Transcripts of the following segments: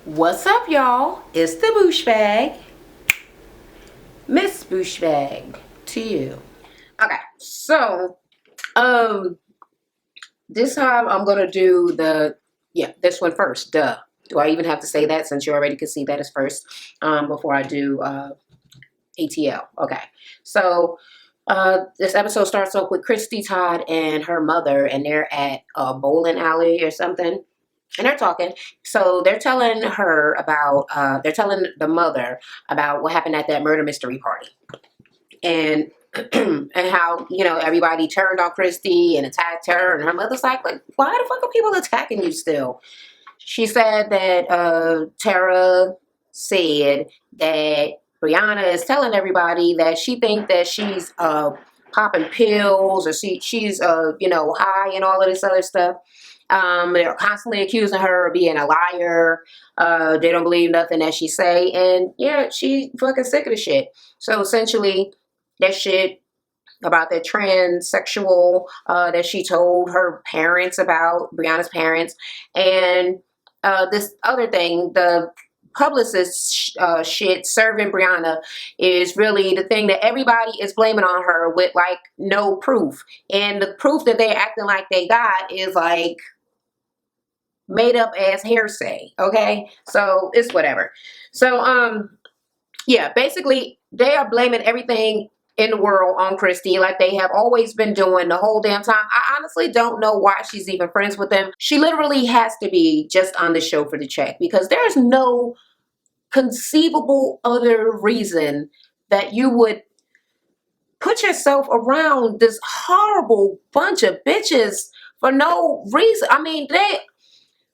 What's up, y'all? It's the Boosh Bag. Miss Boosh Bag to you. Okay, so this time I'm gonna do this one first. Duh. Do I even have to say that since you already could see that as first before I do ATL? Okay, so this episode starts off with Christy, Todd, and her mother, and they're at a bowling alley or something. And they're talking. So they're telling her about, they're telling the mother about what happened at that murder mystery party. And and how, everybody turned on Christy and attacked her. And her mother's like, why the fuck are people attacking you still? She said that Tara said that Brianna is telling everybody that she thinks that she's popping pills or she's high and all of this other stuff. They're constantly accusing her of being a liar. They don't believe nothing that she say. And yeah, she fucking sick of the shit. So essentially, that shit about that transsexual that she told her parents about, Brianna's parents. And this other thing, the publicist shit serving Brianna is really the thing that everybody is blaming on her with like no proof. And the proof that they're acting like they got is like made up as hearsay. Okay, so it's whatever. So yeah, basically they are blaming everything in the world on Christy, like they have always been doing the whole damn time. I honestly don't know why she's even friends with them. She literally has to be just on the show for the check, because there's no conceivable other reason that you would put yourself around this horrible bunch of bitches for no reason. I mean,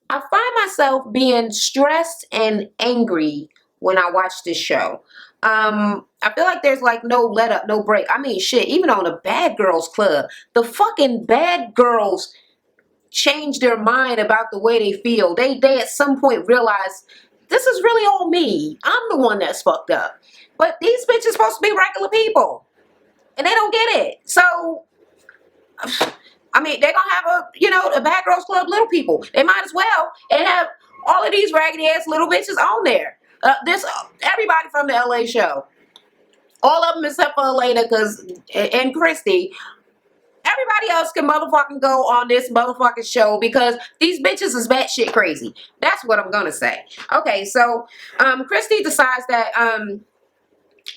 I find myself being stressed and angry when I watch this show. I feel like there's like no let up, no break. I mean, shit, even on the Bad Girls Club, the fucking bad girls change their mind about the way they feel. They at some point realize this is really all me. I'm the one that's fucked up. But these bitches supposed to be regular people, and they don't get it. So, I mean, they're gonna have a Bad Girls Club little people. They might as well and have all of these raggedy ass little bitches on there. Everybody from the LA show, all of them except for Elena, and Christy. Everybody else can motherfucking go on this motherfucking show because these bitches is batshit crazy. That's what I'm gonna say. Okay, so Christy decides that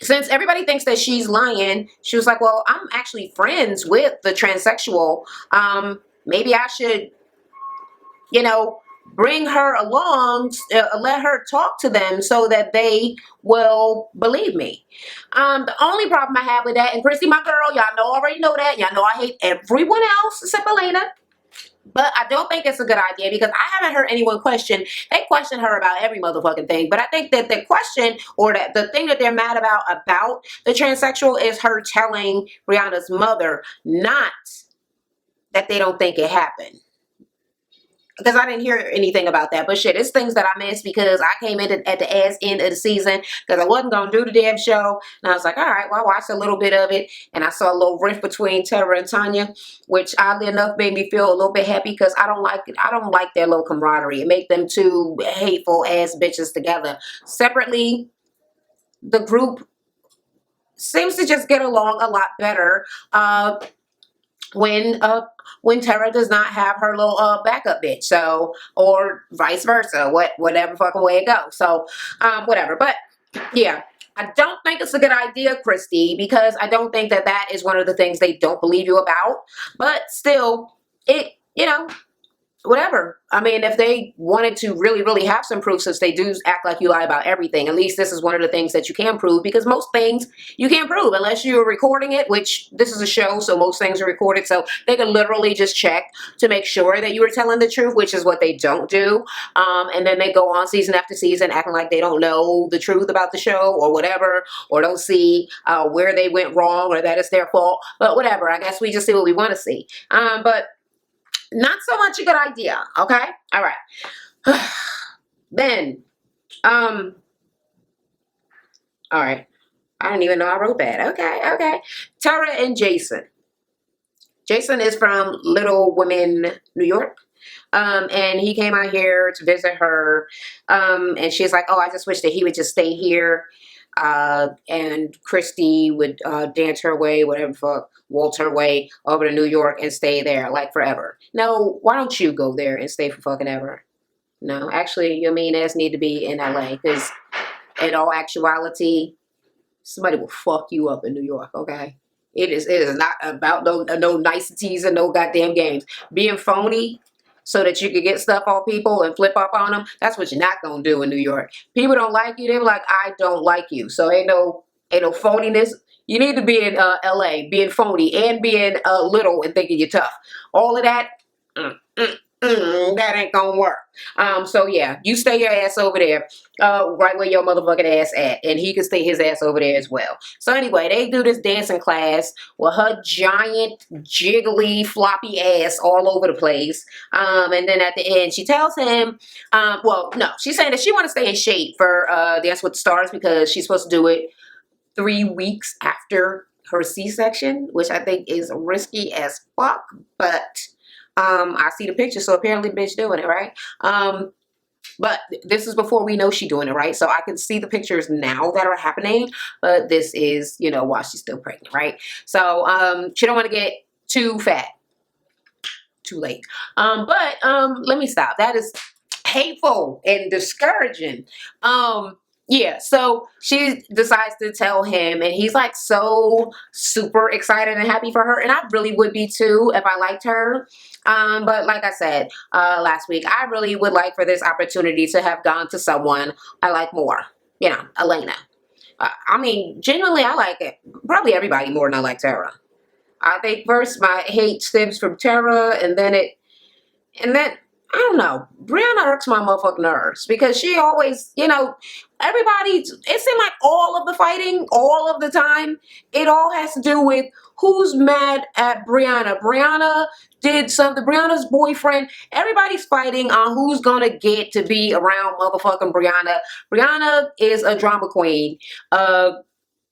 since everybody thinks that she's lying, she was like, well, I'm actually friends with the transsexual. Maybe I should, bring her along, let her talk to them so that they will believe me. The only problem I have with that, and Christy, my girl, y'all already know that. Y'all know I hate everyone else except Elena. But I don't think it's a good idea because I haven't heard anyone question. They question her about every motherfucking thing. But I think that the question or the thing that they're mad about the transsexual is her telling Brianna's mother not that they don't think it happened. Because I didn't hear anything about that. But shit, it's things that I missed because I came in at the ass end of the season because I wasn't going to do the damn show. And I was like, all right, well, I watched a little bit of it. And I saw a little rift between Tara and Tanya, which oddly enough made me feel a little bit happy because I don't like it. I don't like their little camaraderie. It make them two hateful ass bitches together. Separately, the group seems to just get along a lot better. When Tara does not have her little backup bitch, so, or vice versa, whatever fucking way it goes. So whatever. But yeah, I don't think it's a good idea, Christy, because I don't think that is one of the things they don't believe you about. But still, whatever. I mean, if they wanted to really, really have some proof, since they do act like you lie about everything, at least this is one of the things that you can prove, because most things you can't prove unless you're recording it, which this is a show, so most things are recorded, so they can literally just check to make sure that you were telling the truth, which is what they don't do. And then they go on season after season acting like they don't know the truth about the show or whatever, or don't see where they went wrong or that it's their fault. But whatever, I guess we just see what we want to see. But not so much a good idea, okay? All right. Then, all right. I didn't even know I wrote that. Okay. Tara and Jason. Jason is from Little Women, New York. And he came out here to visit her. And she's like, oh, I just wish that he would just stay here. And Christy would dance her way, whatever fuck, waltz her way over to New York and stay there like forever. No, why don't you go there and stay for fucking ever? No, actually, your mean ass need to be in LA because in all actuality, somebody will fuck you up in New York, okay? It is not about no niceties and no goddamn games. Being phony so that you can get stuff on people and flip up on them, that's what you're not gonna do in New York. People don't like you, they're like, I don't like you. So ain't no phoniness. You need to be in LA, being phony and being little and thinking you're tough. All of that, that ain't gonna work. So yeah, you stay your ass over there, right where your motherfucking ass at, and he can stay his ass over there as well. So anyway, they do this dancing class with her giant, jiggly, floppy ass all over the place. And then at the end, she tells him, well, no, she's saying that she want to stay in shape for Dance with the Stars because she's supposed to do it 3 weeks after her C-section, which I think is risky as fuck, but I see the picture, so apparently bitch doing it, right? But this is before we know she doing it, right? So I can see the pictures now that are happening, but this is, you know, while she's still pregnant, right? So she don't want to get too fat. Too late. But let me stop. That is hateful and discouraging. Yeah, so she decides to tell him, and he's like so super excited and happy for her, and I really would be too if I liked her. But like I said last week, I really would like for this opportunity to have gone to someone I like more. You know, Elena. I mean, genuinely, I like it. Probably everybody more than I like Tara. I think first my hate stems from Tara, and then I don't know. Brianna irks my motherfucking nerves because she always, you know, everybody, it seemed like all of the fighting, all of the time, it all has to do with who's mad at Brianna. Brianna did something, Brianna's boyfriend, everybody's fighting on who's gonna get to be around motherfucking Brianna. Brianna is a drama queen.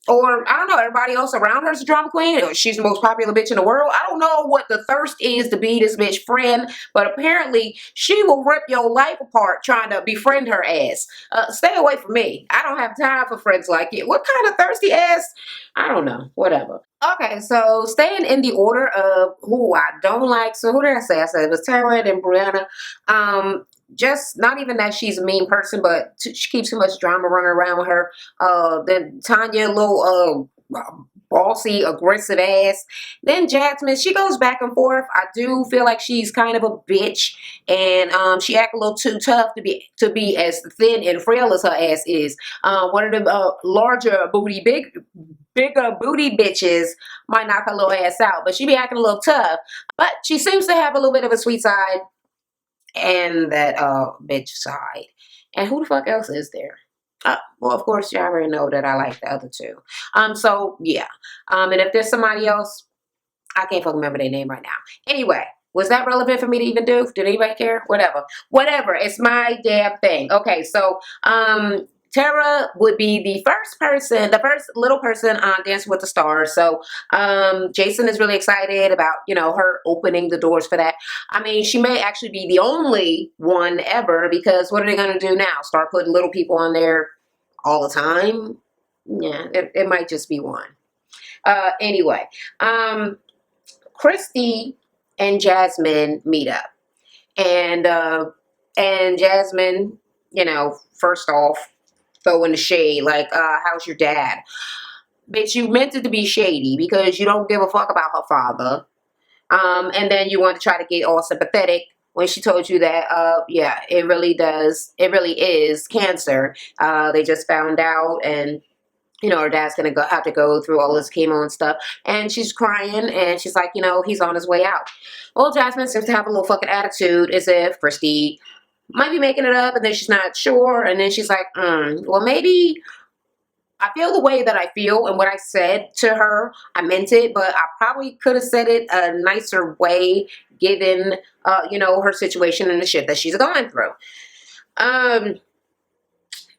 Or, I don't know, everybody else around her is a drama queen. Or she's the most popular bitch in the world. I don't know what the thirst is to be this bitch friend, but apparently she will rip your life apart trying to befriend her ass. Stay away from me. I don't have time for friends like you. What kind of thirsty ass? I don't know. Whatever. Okay, so staying in the order of who I don't like. So who did I say? I said it was Tara and Brianna. Just not even that she's a mean person, but she keeps too much drama running around with her. Then Tanya, little bossy, aggressive ass. Then Jasmine, she goes back and forth. I do feel like she's kind of a bitch, and she act a little too tough to be as thin and frail as her ass is. One of the larger booty, bigger booty bitches might knock her little ass out, but she be acting a little tough. But she seems to have a little bit of a sweet side and that bitch side. And who the fuck else is there? Well, of course, you already know that I like the other two. So yeah. And if there's somebody else, I can't fucking remember their name right now. Anyway, was that relevant for me to even do? Did anybody care? Whatever. Whatever. It's my damn thing. Okay, so Tara would be the first little person on Dancing with the Stars. So Jason is really excited about, you know, her opening the doors for that. I mean, she may actually be the only one ever, because what are they going to do now? Start putting little people on there all the time? Yeah, it might just be one. Anyway, Christy and Jasmine meet up. And Jasmine, you know, first off, throwing the shade, like, how's your dad? Bitch, you meant it to be shady because you don't give a fuck about her father. And then you want to try to get all sympathetic when she told you that, yeah, it really is cancer. They just found out, and you know, her dad's gonna have to go through all this chemo and stuff. And she's crying, and she's like, you know, he's on his way out. Well, Jasmine seems to have a little fucking attitude as if Christy might be making it up, and then she's not sure, and then she's like, well, maybe I feel the way that I feel, and what I said to her, I meant it, but I probably could have said it a nicer way, given, you know, her situation and the shit that she's going through. Let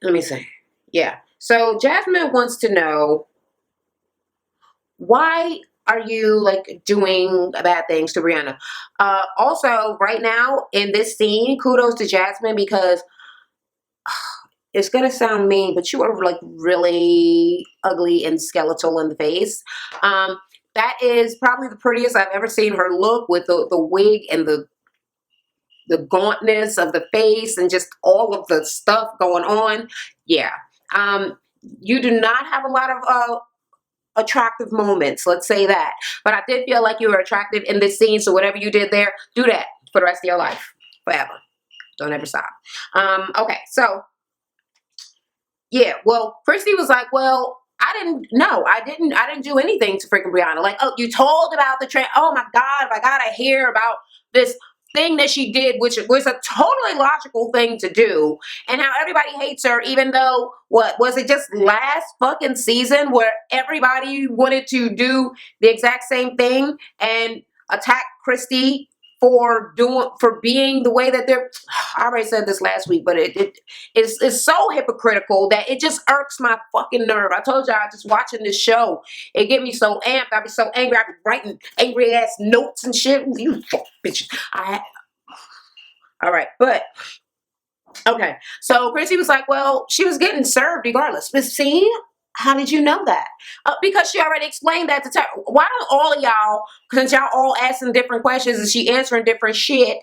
me see. Yeah. So Jasmine wants to know, why are you like doing bad things to Brianna? Also, right now in this scene, kudos to Jasmine because it's gonna sound mean, but you are like really ugly and skeletal in the face. That is probably the prettiest I've ever seen her look with the wig and the gauntness of the face and just all of the stuff going on. Yeah. You do not have a lot of attractive moments, let's say that. But I did feel like you were attractive in this scene, so whatever you did there, do that for the rest of your life. Forever. Don't ever stop. Okay, so yeah, well, Christy was like, well, I didn't do anything to freaking Brianna. Like, oh, you told about the train. Oh my God, I gotta hear about this thing that she did, which was a totally logical thing to do, and how everybody hates her, even though, what, was it just last fucking season where everybody wanted to do the exact same thing and attack Christy for being the way that they're. I already said this last week, but it's so hypocritical that it just irks my fucking nerve. I told y'all just watching this show, it get me so amped. I be so angry. I be writing angry ass notes and shit. You fuck bitch. All right, but okay. So Chrissy was like, well, she was getting served regardless. But see, how did you know that? Because she already explained that to Tanya. Why don't all of y'all, since y'all all asking different questions and she answering different shit,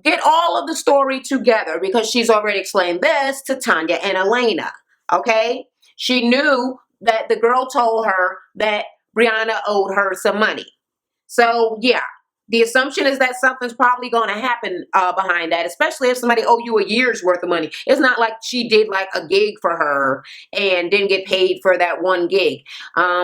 get all of the story together, because she's already explained this to Tanya and Elena. Okay? She knew that the girl told her that Brianna owed her some money. So yeah, the assumption is that something's probably going to happen behind that, especially if somebody owe you a year's worth of money. It's not like she did like a gig for her and didn't get paid for that one gig,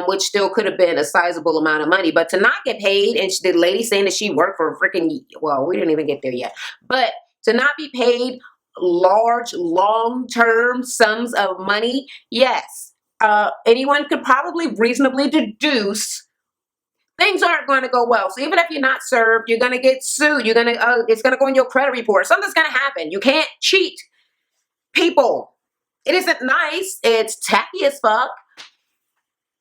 which still could have been a sizable amount of money. But to not get paid, and the lady saying that she worked for a freaking, well, we didn't even get there yet, but to not be paid large, long-term sums of money, yes, anyone could probably reasonably deduce things aren't going to go well. So even if you're not served, you're going to get sued. You're going to, it's going to go in your credit report. Something's going to happen. You can't cheat people. It isn't nice. It's tacky as fuck.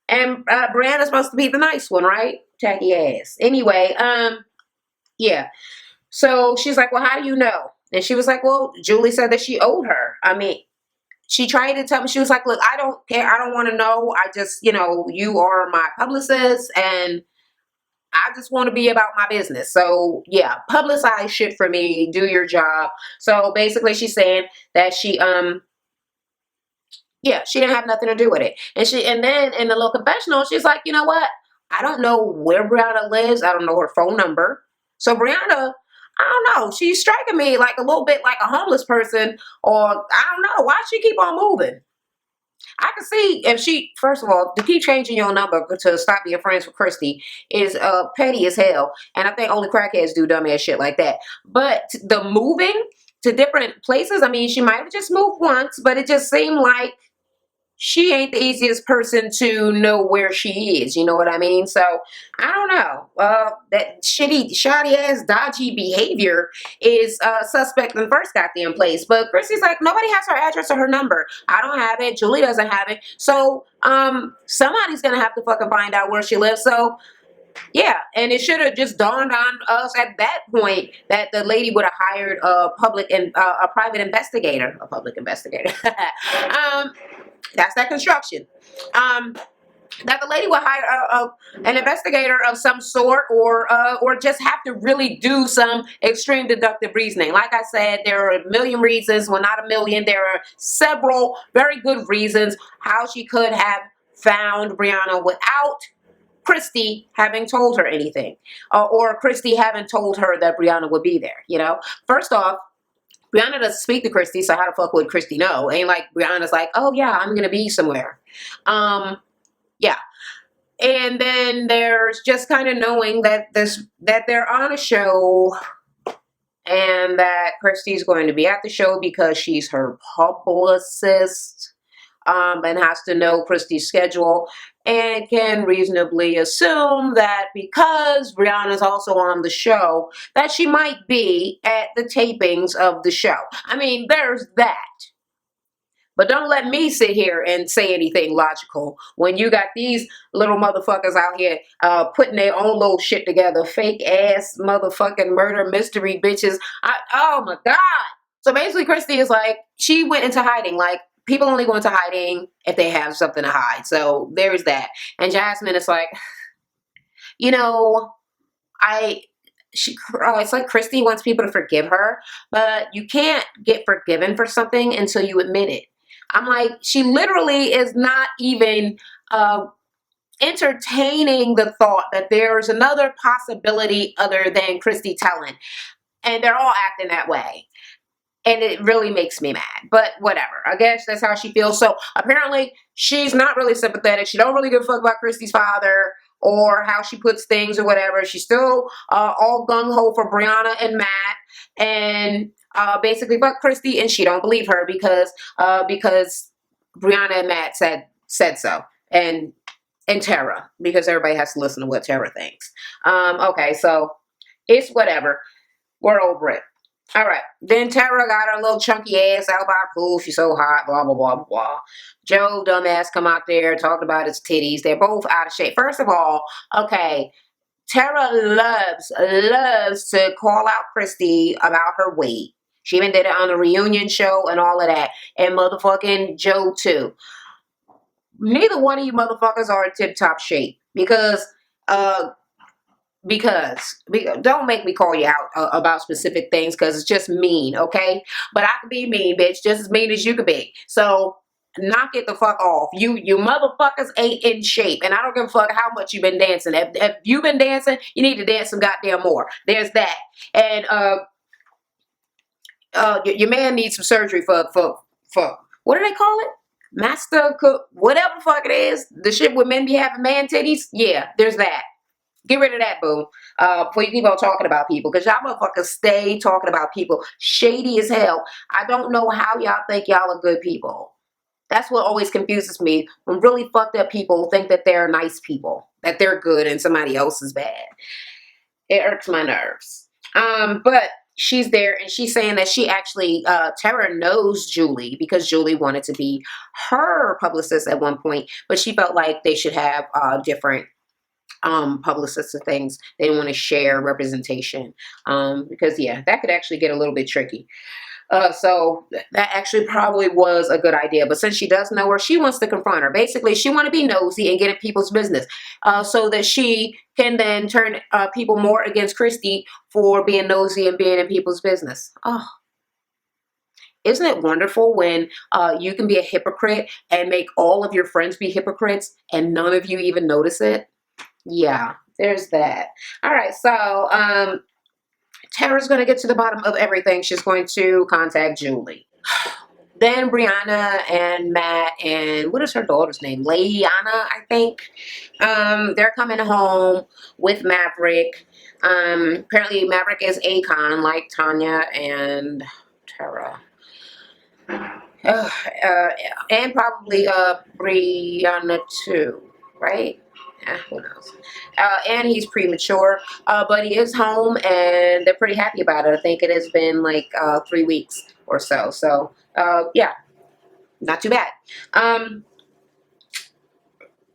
And Brianna's supposed to be the nice one, right? Tacky ass. Anyway, yeah. So she's like, well, how do you know? And she was like, well, Julie said that she owed her. I mean, she tried to tell me, she was like, look, I don't care. I don't want to know. I just, you are my publicist and I just want to be about my business. So yeah, publicize shit for me, do your job. So basically she's saying that she didn't have nothing to do with it. And then in the little confessional, she's like, you know what? I don't know where Brianna lives. I don't know her phone number. So Brianna, I don't know. She's striking me like a little bit like a homeless person, or I don't know. Why she keep on moving? I can see if she, first of all, to keep changing your number to stop being friends with Christy is petty as hell. And I think only crackheads do dumbass shit like that. But the moving to different places, I mean, she might have just moved once, but it just seemed like she ain't the easiest person to know where she is. You know what I mean? So, I don't know. That shoddy ass, dodgy behavior is suspect in the first goddamn place. But Christy's like, nobody has her address or her number. I don't have it. Julie doesn't have it. So, somebody's going to have to fucking find out where she lives. So, yeah, and it should have just dawned on us at that point that the lady would have hired a private investigator, a public investigator. That's that construction. That the lady will hire an investigator of some sort, or just have to really do some extreme deductive reasoning. Like I said, there are a million reasons, well, not a million, there are several very good reasons how she could have found Brianna without Christy having told her anything, or Christy having told her that Brianna would be there. First off, Brianna doesn't speak to Christy, so how the fuck would Christy know? Ain't like Brianna's like, oh yeah, I'm gonna be somewhere. Yeah. And then there's just kind of knowing that they're on a show, and that Christy's going to be at the show because she's her publicist, and has to know Christy's schedule, and can reasonably assume that because Brianna's also on the show, that she might be at the tapings of the show. I mean, there's that. But don't let me sit here and say anything logical when you got these little motherfuckers out here putting their own little shit together. Fake ass motherfucking murder mystery bitches. Oh my God. So basically, Christy is like, she went into hiding. Like, people only go into hiding if they have something to hide. So there's that. And Jasmine is like, you know, it's like Christy wants people to forgive her, but you can't get forgiven for something until you admit it. I'm like, she literally is not even entertaining the thought that there's another possibility other than Christy telling. And they're all acting that way. And it really makes me mad, but whatever. I guess that's how she feels. So apparently she's not really sympathetic. She don't really give a fuck about Christy's father or how she puts things or whatever. She's still all gung-ho for Brianna and Matt, and basically fuck Christy, and she don't believe her because Brianna and Matt said so. And Tara, because everybody has to listen to what Tara thinks. Okay, so it's whatever. We're over it. All right. Then Tara got her little chunky ass out by the pool. She's so hot, blah, blah, blah, blah. Joe, dumbass, come out there, talking about his titties. They're both out of shape. First of all, okay, Tara loves to call out Christy about her weight. She even did it on the reunion show and all of that. And motherfucking Joe, too. Neither one of you motherfuckers are in tip-top shape because don't make me call you out about specific things because it's just mean, okay? But I can be mean, bitch, just as mean as you can be. So knock it the fuck off. You motherfuckers ain't in shape, and I don't give a fuck how much you've been dancing. If you've been dancing, you need to dance some goddamn more. There's that. And your man needs some surgery for what do they call it? Master cook, whatever the fuck it is. The shit where men be having man titties. Yeah, there's that. Get rid of that, boo, before you keep on talking about people. Because y'all motherfuckers stay talking about people. Shady as hell. I don't know how y'all think y'all are good people. That's what always confuses me. When really fucked up people think that they're nice people. That they're good and somebody else is bad. It irks my nerves. But she's there and she's saying that she actually, Tara knows Julie because Julie wanted to be her publicist at one point. But she felt like they should have different publicists and things. They didn't want to share representation because yeah, that could actually get a little bit tricky. So that actually probably was a good idea. But since she does know her, she wants to confront her. Basically, she want to be nosy and get in people's business so that she can then turn people more against Christy for being nosy and being in people's business. Oh, isn't it wonderful when you can be a hypocrite and make all of your friends be hypocrites and none of you even notice it? Yeah, there's that. All right, so Tara's going to get to the bottom of everything. She's going to contact Julie. Then Brianna and Matt and what is her daughter's name? Laiana, I think. They're coming home with Maverick. Apparently Maverick is Akon, like Tanya and Tara. And probably Brianna too, right? Who knows? And he's premature, but he is home and they're pretty happy about it. I think it has been like 3 weeks or so. So yeah, not too bad.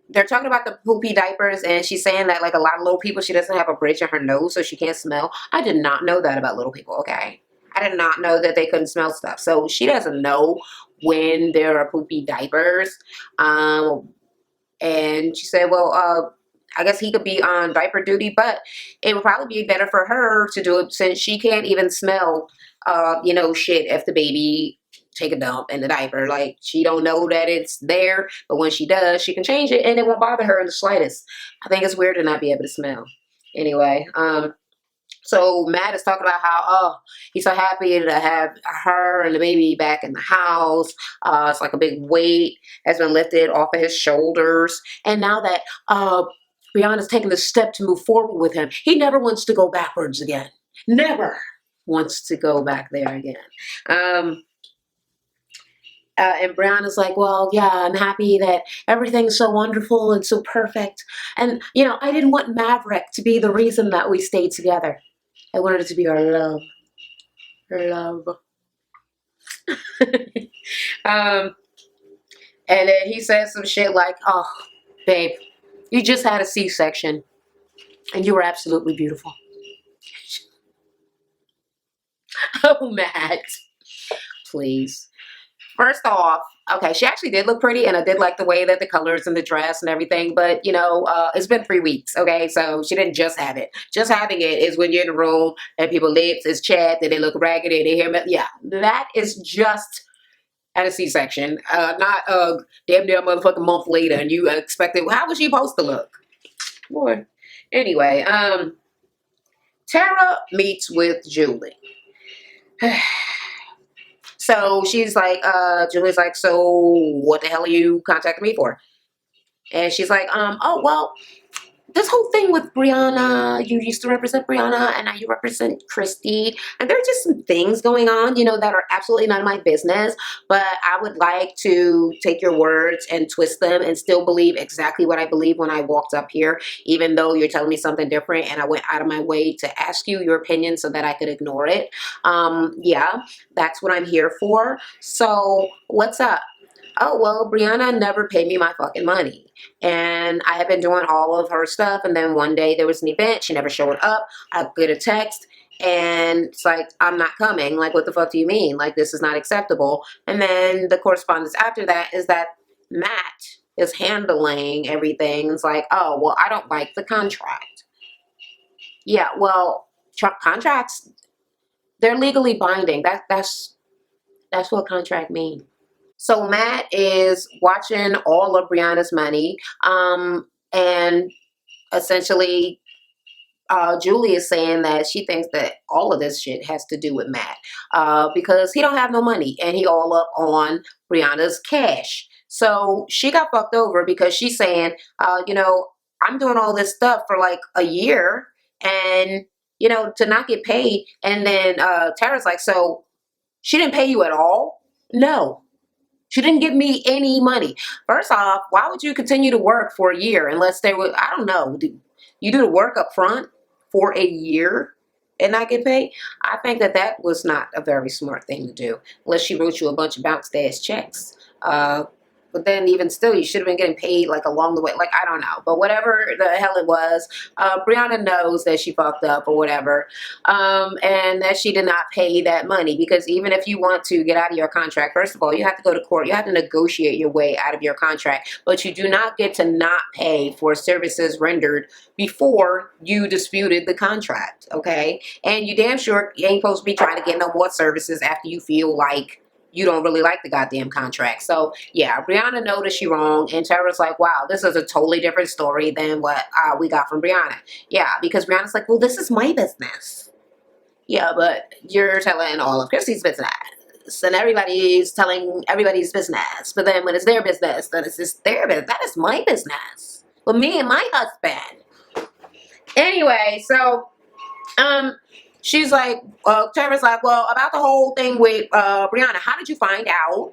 They're talking about the poopy diapers and she's saying that like a lot of little people, she doesn't have a bridge in her nose so she can't smell. I did not know that about little people, okay? I did not know that they couldn't smell stuff. So she doesn't know when there are poopy diapers. And she said, well, I guess he could be on diaper duty, but it would probably be better for her to do it since she can't even smell, shit if the baby take a dump in the diaper. Like, she don't know that it's there, but when she does, she can change it and it won't bother her in the slightest. I think it's weird to not be able to smell. Anyway, so Matt is talking about how, he's so happy to have her and the baby back in the house. It's like a big weight has been lifted off of his shoulders. And now that Brianna's taking the step to move forward with him, he never wants to go backwards again. Never wants to go back there again. And Brianna's like, well, yeah, I'm happy that everything's so wonderful and so perfect. And, I didn't want Maverick to be the reason that we stayed together. I wanted it to be our love. Our love. And then he says some shit like, oh, babe, you just had a C-section and you were absolutely beautiful. Oh, Matt, please. First off, okay, she actually did look pretty, and I did like the way that the colors and the dress and everything, but, you know, it's been 3 weeks, okay? So she didn't just have it. Just having it is when you're in the room and people's lips is chapped and they look raggedy and they hear me. Yeah, that is just at a C-section, not damn near motherfucking month later, and you expected, how was she supposed to look? Boy. Anyway, Tara meets with Julie. So she's like, Julie's like, so what the hell are you contacting me for? And she's like, oh, well, this whole thing with Brianna, you used to represent Brianna and now you represent Christy. And there are just some things going on, you know, that are absolutely none of my business. But I would like to take your words and twist them and still believe exactly what I believe when I walked up here, even though you're telling me something different. And I went out of my way to ask you your opinion so that I could ignore it. Yeah, that's what I'm here for. So what's up? Oh, well, Brianna never paid me my fucking money. And I had been doing all of her stuff. And then one day there was an event. She never showed up. I get a text. And it's like, I'm not coming. Like, what the fuck do you mean? Like, this is not acceptable. And then the correspondence after that is that Matt is handling everything. It's like, oh, well, I don't like the contract. Yeah, well, contracts, they're legally binding. That's what contract means. So Matt is watching all of Brianna's money, and essentially, Julie is saying that she thinks that all of this shit has to do with Matt, because he don't have no money and he all up on Brianna's cash. So she got fucked over because she's saying, you know, I'm doing all this stuff for like a year and, you know, to not get paid. And then Tara's like, so she didn't pay you at all? No. She didn't give me any money. First off, why would you continue to work for a year unless there was, I don't know, you do the work up front for a year and not get paid? I think that that was not a very smart thing to do unless she wrote you a bunch of bounced ass checks. But then even still, you should have been getting paid like along the way. Like, I don't know. But whatever the hell it was, Brianna knows that she fucked up or whatever. And that she did not pay that money. Because even if you want to get out of your contract, first of all, you have to go to court. You have to negotiate your way out of your contract. But you do not get to not pay for services rendered before you disputed the contract. Okay? And you damn sure you ain't supposed to be trying to get no more services after you feel like you don't really like the goddamn contract. So, yeah, Brianna noticed she wrong, and Tara's like, wow, this is a totally different story than what we got from Brianna. Yeah, because Brianna's like, well, this is my business. Yeah, but you're telling all of Christy's business, and everybody's telling everybody's business. But then when it's their business, then it's just their business. That is my business. Well, me and my husband. Anyway, so, she's like, Tara's like, well, about the whole thing with Brianna, how did you find out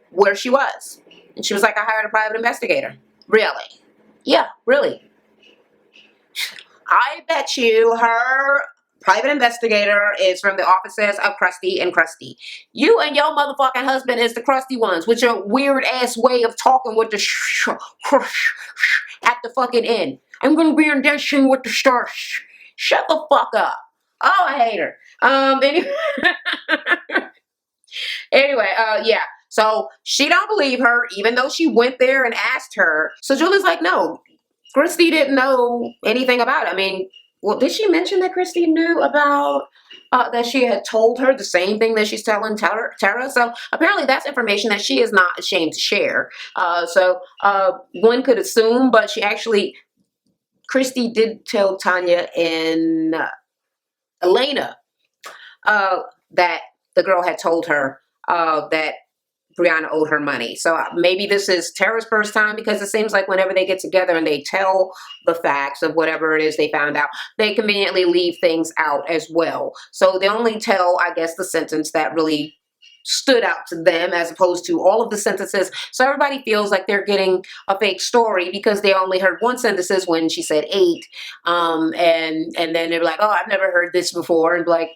where she was? And she was like, I hired a private investigator. Really? Yeah, really. I bet you her private investigator is from the offices of Christy and Christy. You and your motherfucking husband is the crusty ones with your weird ass way of talking with the at the fucking end. I'm gonna be in dancing with the stars. Shut the fuck up. Oh, I hate her. Anyway, yeah. So she don't believe her, even though she went there and asked her. So Julie's like, no, Christy didn't know anything about it. I mean, well, did she mention that Christy knew about, that she had told her the same thing that she's telling Tara? So apparently that's information that she is not ashamed to share. So one could assume, but she actually, Christy did tell Tanya and Elena that the girl had told her that Brianna owed her money. So maybe this is Tara's first time, because it seems like whenever they get together and they tell the facts of whatever it is they found out, they conveniently leave things out as well. So they only tell, I guess, the sentence that really stood out to them as opposed to all of the sentences. So everybody feels like they're getting a fake story because they only heard one sentences when she said 8. And then they're like, oh, I've never heard this before. And like,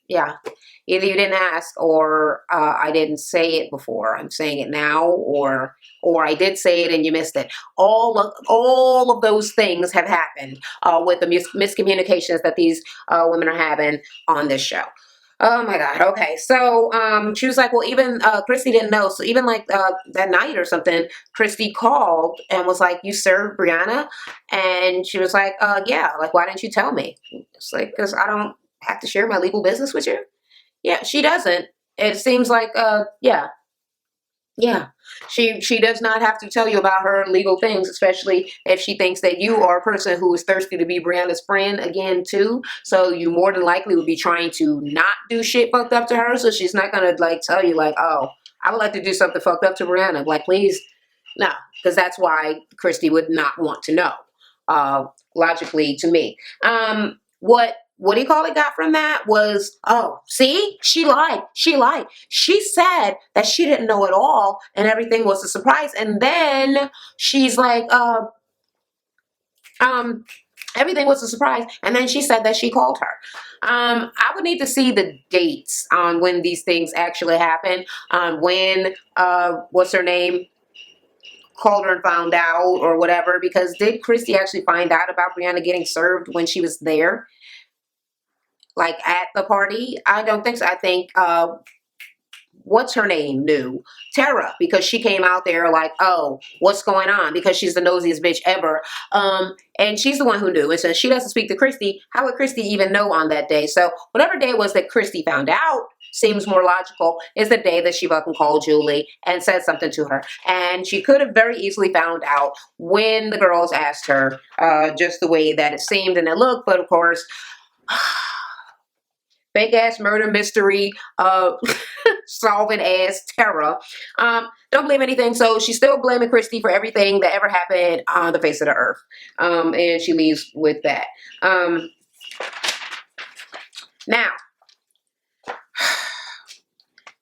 yeah, Either you didn't ask, or I didn't say it before. I'm saying it now, or I did say it and you missed it. All of those things have happened with the miscommunications that these women are having on this show. Oh my God. Okay. So she was like, well, even Christy didn't know. So even like that night or something, Christy called and was like, you served Brianna? And she was like, yeah. Like, why didn't you tell me? It's like, because I don't have to share my legal business with you. Yeah, she doesn't. It seems like, yeah. Yeah, she does not have to tell you about her legal things, especially if she thinks that you are a person who is thirsty to be Brianna's friend again too. So you more than likely would be trying to not do shit fucked up to her. So she's not gonna like tell you like, oh, I would like to do something fucked up to Brianna. Like, please, no, because that's why Christy would not want to know. Logically, to me, what do you call it got from that was, oh, see, she lied. She lied. She said that she didn't know at all and everything was a surprise. And then she's like, everything was a surprise. And then she said that she called her. I would need to see the dates on when these things actually happened, on when, what's her name, called her and found out or whatever, because did Christy actually find out about Brianna getting served when she was there? Like at the party? I don't think so. I think what's her name knew, Tara, because she came out there like, oh, what's going on? Because she's the nosiest bitch ever. And she's the one who knew. And so she doesn't speak to Christy. How would Christy even know on that day? So whatever day it was that Christy found out seems more logical is the day that she fucking called Julie and said something to her. And she could have very easily found out when the girls asked her, just the way that it seemed and it looked. But of course, fake ass murder mystery, solving ass terror. Don't blame anything. So she's still blaming Christy for everything that ever happened on the face of the earth. And she leaves with that.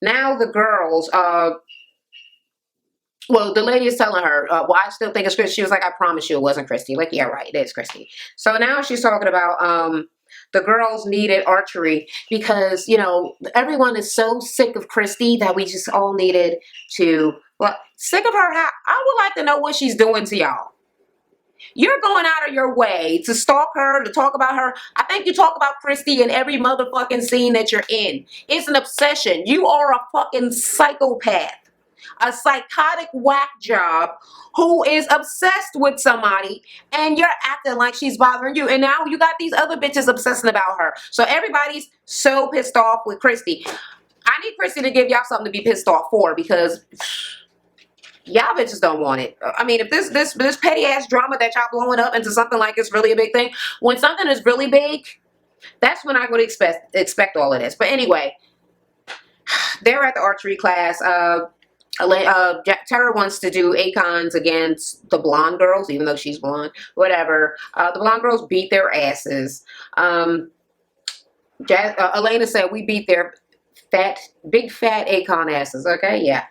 Now the girls, well, the lady is telling her, well, I still think it's Christy. She was like, I promise you it wasn't Christy. Like, yeah, right, it is Christy. So now she's talking about, the girls needed archery because, you know, everyone is so sick of Christy that we just all needed to, well, sick of her. I would like to know what she's doing to y'all. You're going out of your way to stalk her, to talk about her. I think you talk about Christy in every motherfucking scene that you're in. It's an obsession. You are a fucking psychopath. A psychotic whack job who is obsessed with somebody and you're acting like she's bothering you. And now you got these other bitches obsessing about her. So everybody's so pissed off with Christy. I need Christy to give y'all something to be pissed off for because y'all bitches don't want it. I mean, if this petty ass drama that y'all blowing up into something like it's really a big thing, when something is really big, that's when I would expect all of this. But anyway, they're at the archery class. Tara wants to do icons against the blonde girls, even though she's blonde. Whatever. The blonde girls beat their asses. Elena said we beat their big fat Akon asses. Okay, yeah.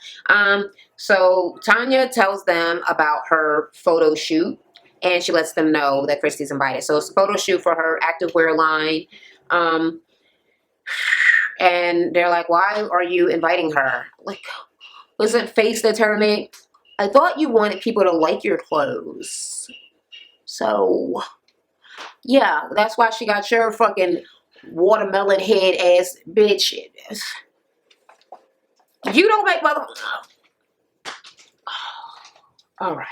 So Tanya tells them about her photo shoot, and she lets them know that Christy's invited. So it's a photo shoot for her activewear line. And they're like, why are you inviting her? Like, was it face determined? I thought you wanted people to like your clothes. So, yeah, that's why she got your fucking watermelon head ass bitch. You don't make mother... All right.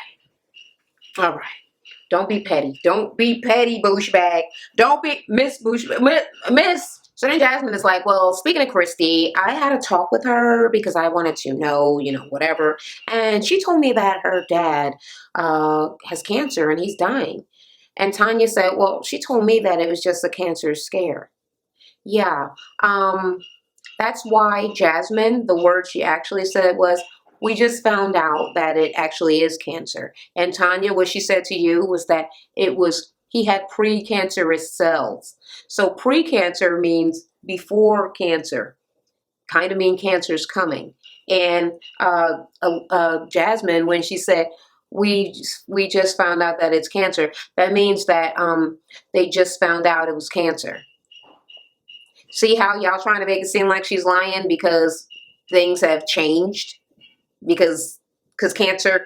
All right. Don't be petty. Don't be petty, Booshbag. Don't be Miss Booshbag. Miss... So then Jasmine is like, well, speaking of Christy, I had a talk with her because I wanted to know, you know, whatever. And she told me that her dad has cancer and he's dying. And Tanya said, well, she told me that it was just a cancer scare. Yeah. That's why Jasmine, the word she actually said was, we just found out that it actually is cancer. And Tanya, what she said to you was that he had precancerous cells. So precancer means before cancer, kind of mean cancer's coming. And Jasmine, when she said, we just found out that it's cancer, that means that they just found out it was cancer. See how y'all trying to make it seem like she's lying because things have changed? Because cancer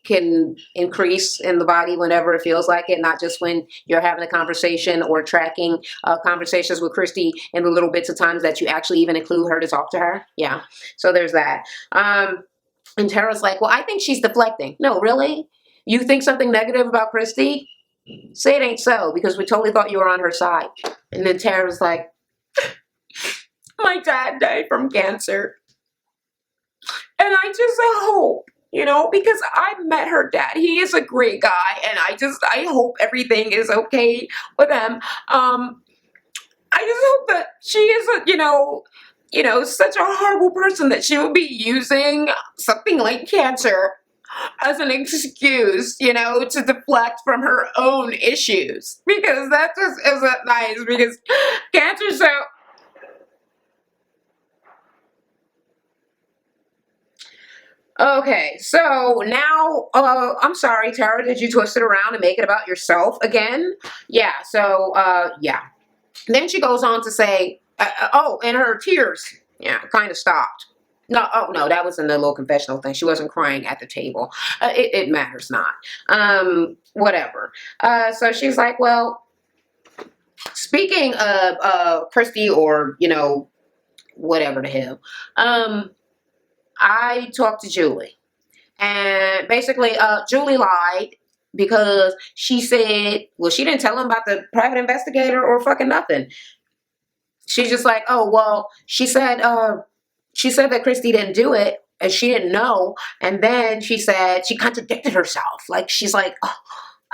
can increase in the body whenever it feels like it, not just when you're having a conversation or tracking conversations with Christy in the little bits of times that you actually even include her to talk to her. Yeah, so there's that. And Tara's like, well, I think she's deflecting. No, really? You think something negative about Christy? Say it ain't so, because we totally thought you were on her side. And then Tara's like, my dad died from cancer. And I just hope, because I met her dad. He is a great guy, and I hope everything is okay with him. I just hope that she isn't, such a horrible person that she would be using something like cancer as an excuse, to deflect from her own issues. Because that just isn't nice, because cancer's so... Okay, so now, I'm sorry, Tara, did you twist it around and make it about yourself again? Yeah, so, yeah. Then she goes on to say, and her tears, kind of stopped. No, oh, no, that was in the little confessional thing. She wasn't crying at the table. It matters not. Whatever. So she's like, well, speaking of Christy or, whatever the hell, I talked to Julie, and basically, Julie lied because she said, well, she didn't tell him about the private investigator or fucking nothing. She's just like, oh, well, she said that Christy didn't do it and she didn't know. And then she said she contradicted herself. Like, she's like,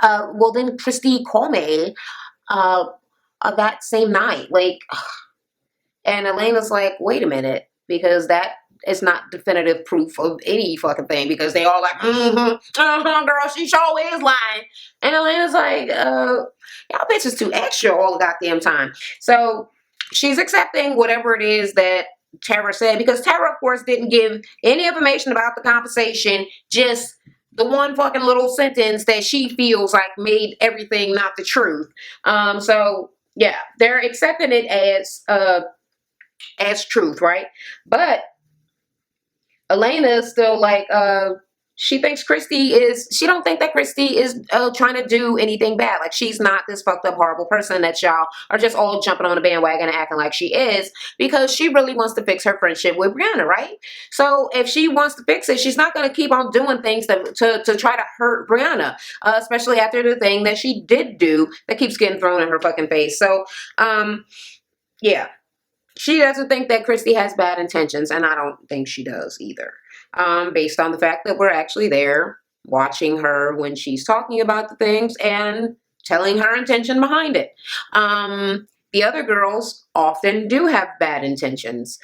well, then Christy called me that same night. Like, and Elena's like, wait a minute, because that is not definitive proof of any fucking thing, because they all like, girl, she sure is lying. And Elena's like, y'all bitches too extra all the goddamn time. So she's accepting whatever it is that Tara said, because Tara, of course, didn't give any information about the conversation, just the one fucking little sentence that she feels like made everything not the truth. So yeah, they're accepting it as truth, right? But Elena is still like, she don't think that Christy is trying to do anything bad. Like, she's not this fucked up, horrible person that y'all are just all jumping on the bandwagon and acting like she is, because she really wants to fix her friendship with Brianna, right? So if she wants to fix it, she's not going to keep on doing things to try to hurt Brianna, especially after the thing that she did do that keeps getting thrown in her fucking face. So, yeah. She doesn't think that Christy has bad intentions, and I don't think she does either. Based on the fact that we're actually there watching her when she's talking about the things and telling her intention behind it. The other girls often do have bad intentions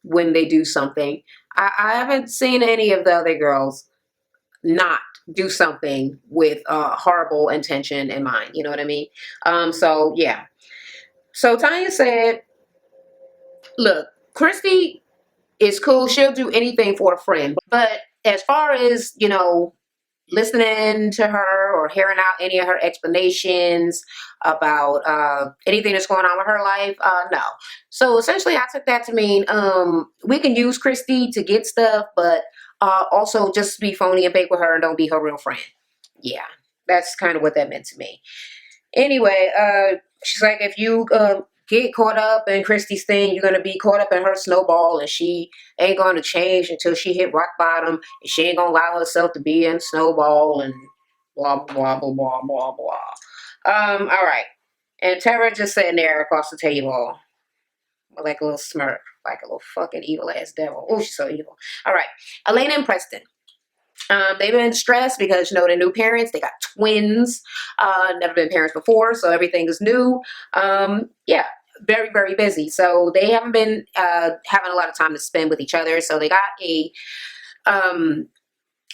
when they do something. I haven't seen any of the other girls not do something with horrible intention in mind. You know what I mean? So, yeah. So Tanya said, look, Christy is cool. She'll do anything for a friend. But as far as, listening to her or hearing out any of her explanations about anything that's going on with her life, no. So essentially, I took that to mean we can use Christy to get stuff, but also just be phony and fake with her and don't be her real friend. Yeah, that's kind of what that meant to me. Anyway, she's like, if you get caught up in Christy's thing, you're going to be caught up in her snowball, and she ain't going to change until she hit rock bottom, and she ain't going to allow herself to be in snowball, and blah, blah, blah, blah, blah, blah. All right. And Tara just sitting there across the table with like a little smirk, like a little fucking evil ass devil. Oh, she's so evil. All right. Elena and Preston. They've been stressed because, they're new parents. They got twins, never been parents before, so everything is new. Yeah, very, very busy. So they haven't been having a lot of time to spend with each other. So they got a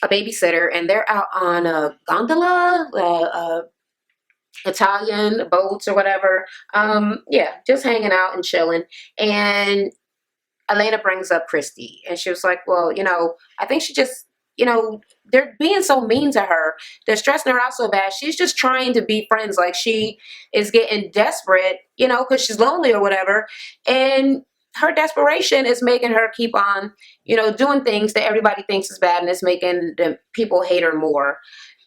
babysitter, and they're out on a gondola, Italian boats or whatever. Yeah, just hanging out and chilling. And Elena brings up Christy, and she was like, well, I think she just you know, they're being so mean to her. They're stressing her out so bad. She's just trying to be friends. Like, she is getting desperate, you know, because she's lonely or whatever. And her desperation is making her keep on, you know, doing things that everybody thinks is bad, and it's making the people hate her more.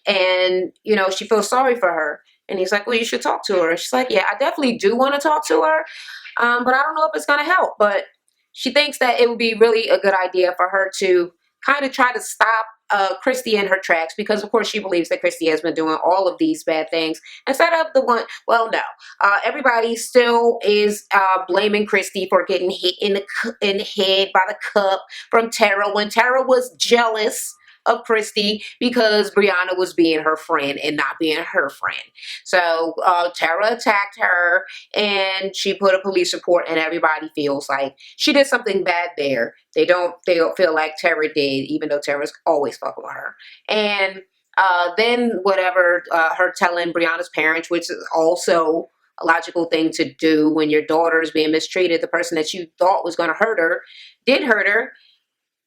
And, you know, she feels sorry for her. And he's like, well, you should talk to her. She's like, yeah, I definitely do want to talk to her. But I don't know if it's going to help. But she thinks that it would be really a good idea for her to kind of try to stop Christy in her tracks, because of course she believes that Christy has been doing all of these bad things instead of the one. Well, no, everybody still is blaming Christy for getting hit in the head by the cup from Tara, when Tara was jealous of Christy because Brianna was being her friend and not being her friend. So Tara attacked her, and she put a police report, and everybody feels like she did something bad there. They don't feel like Tara did, even though Tara's always fucking with her. And then whatever, her telling Brianna's parents, which is also a logical thing to do when your daughter is being mistreated. The person that you thought was going to hurt her did hurt her,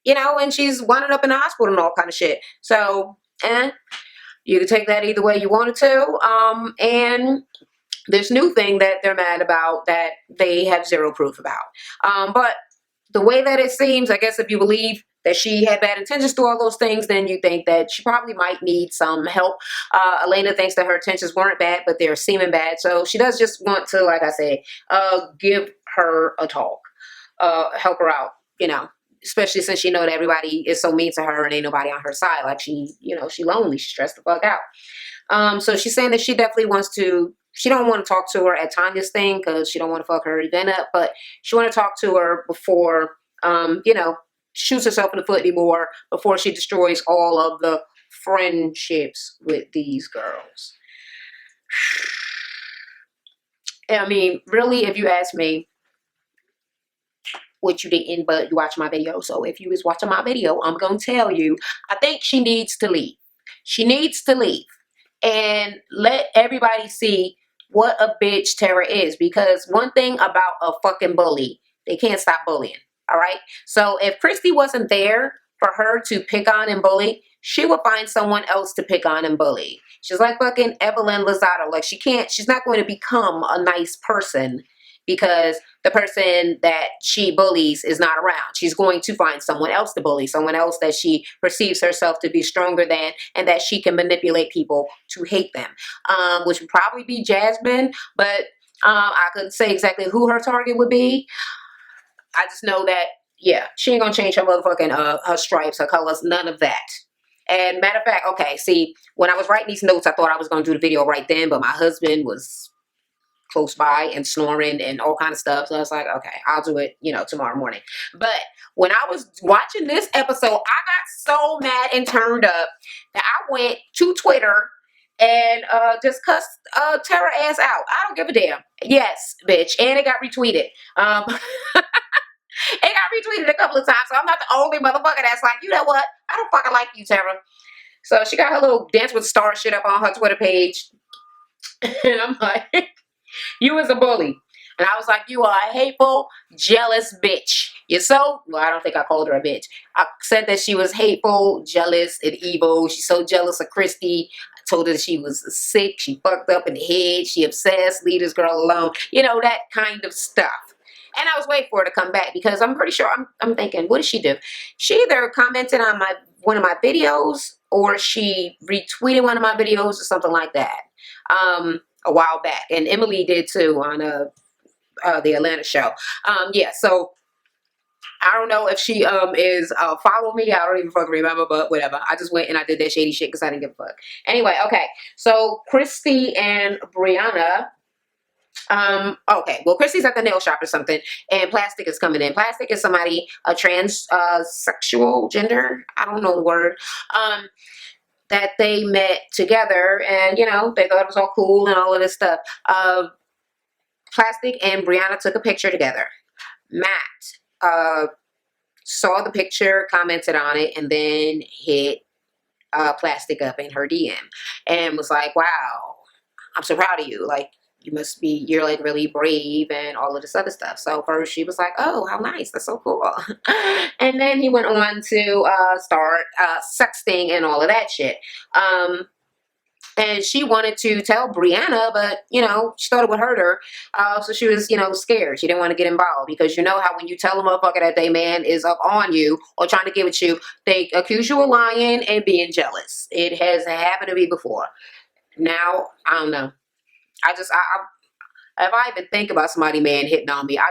you know, and she's winding up in the hospital and all kind of shit. So, you can take that either way you wanted to. And this new thing that they're mad about that they have zero proof about. But the way that it seems, I guess if you believe that she had bad intentions to all those things, then you think that she probably might need some help. Elena thinks that her intentions weren't bad, but they're seeming bad. So she does just want to, like I said, give her a talk, help her out, you know, especially since she know that everybody is so mean to her and ain't nobody on her side. Like, she, you know, she lonely, she's stressed the fuck out. So she's saying that she definitely wants to, she don't want to talk to her at Tanya's thing because she don't want to fuck her event up, but she want to talk to her before, you know, shoots herself in the foot anymore, before she destroys all of the friendships with these girls. I mean, really, if you ask me, which you didn't, but you watched my video. So if you was watching my video, I'm going to tell you, I think she needs to leave. She needs to leave and let everybody see what a bitch Tara is. Because one thing about a fucking bully, they can't stop bullying. All right. So if Christy wasn't there for her to pick on and bully, she would find someone else to pick on and bully. She's like fucking Evelyn Lozado. Like, she's not going to become a nice person because the person that she bullies is not around. She's going to find someone else to bully, someone else that she perceives herself to be stronger than, and that she can manipulate people to hate them, which would probably be Jasmine, but I couldn't say exactly who her target would be. I just know that, yeah, she ain't gonna change her motherfucking, her stripes, her colors, none of that. And matter of fact, okay, see, when I was writing these notes, I thought I was gonna do the video right then, but my husband was close by and snoring and all kind of stuff. So I was like, okay, I'll do it, you know, tomorrow morning. But when I was watching this episode, I got so mad and turned up that I went to Twitter and just cussed Tara ass out. I don't give a damn. Yes, bitch. And it got retweeted. It got retweeted a couple of times, so I'm not the only motherfucker that's like, you know what? I don't fucking like you, Tara. So she got her little Dance with Stars shit up on her Twitter page. And I'm like, you was a bully. And I was like, you are a hateful, jealous bitch. You're so, well, I don't think I called her a bitch. I said that she was hateful, jealous, and evil. She's so jealous of Christy. I told her that she was sick. She fucked up in the head. She obsessed. Leave this girl alone. You know, that kind of stuff. And I was waiting for her to come back because I'm pretty sure, I'm thinking, what did she do? She either commented on one of my videos or she retweeted one of my videos or something like that. A while back, and Emily did too on the Atlanta show. Yeah, so I don't know if she is follow me. I don't even fucking remember, but whatever. I just went and I did that shady shit because I didn't give a fuck. Anyway, okay. So Christy and Brianna. Okay. Well, Christy's at the nail shop or something, and Plastic is coming in. Plastic is somebody, a transsexual gender. I don't know the word. That they met together, and you know, they thought it was all cool and all of this stuff. Plastic and Brianna took a picture together. Matt saw the picture, commented on it, and then hit Plastic up in her DM and was like, wow, I'm so proud of you. Like, you're like really brave and all of this other stuff. So first she was like, oh, how nice, that's so cool. And then he went on to start sexting and all of that shit. And she wanted to tell Brianna, but, she thought it would hurt her. So she was, scared. She didn't want to get involved because you know how when you tell a motherfucker that they man is up on you or trying to get with you, they accuse you of lying and being jealous. It has happened to me before. Now, I don't know. If I even think about somebody, man, hitting on me, I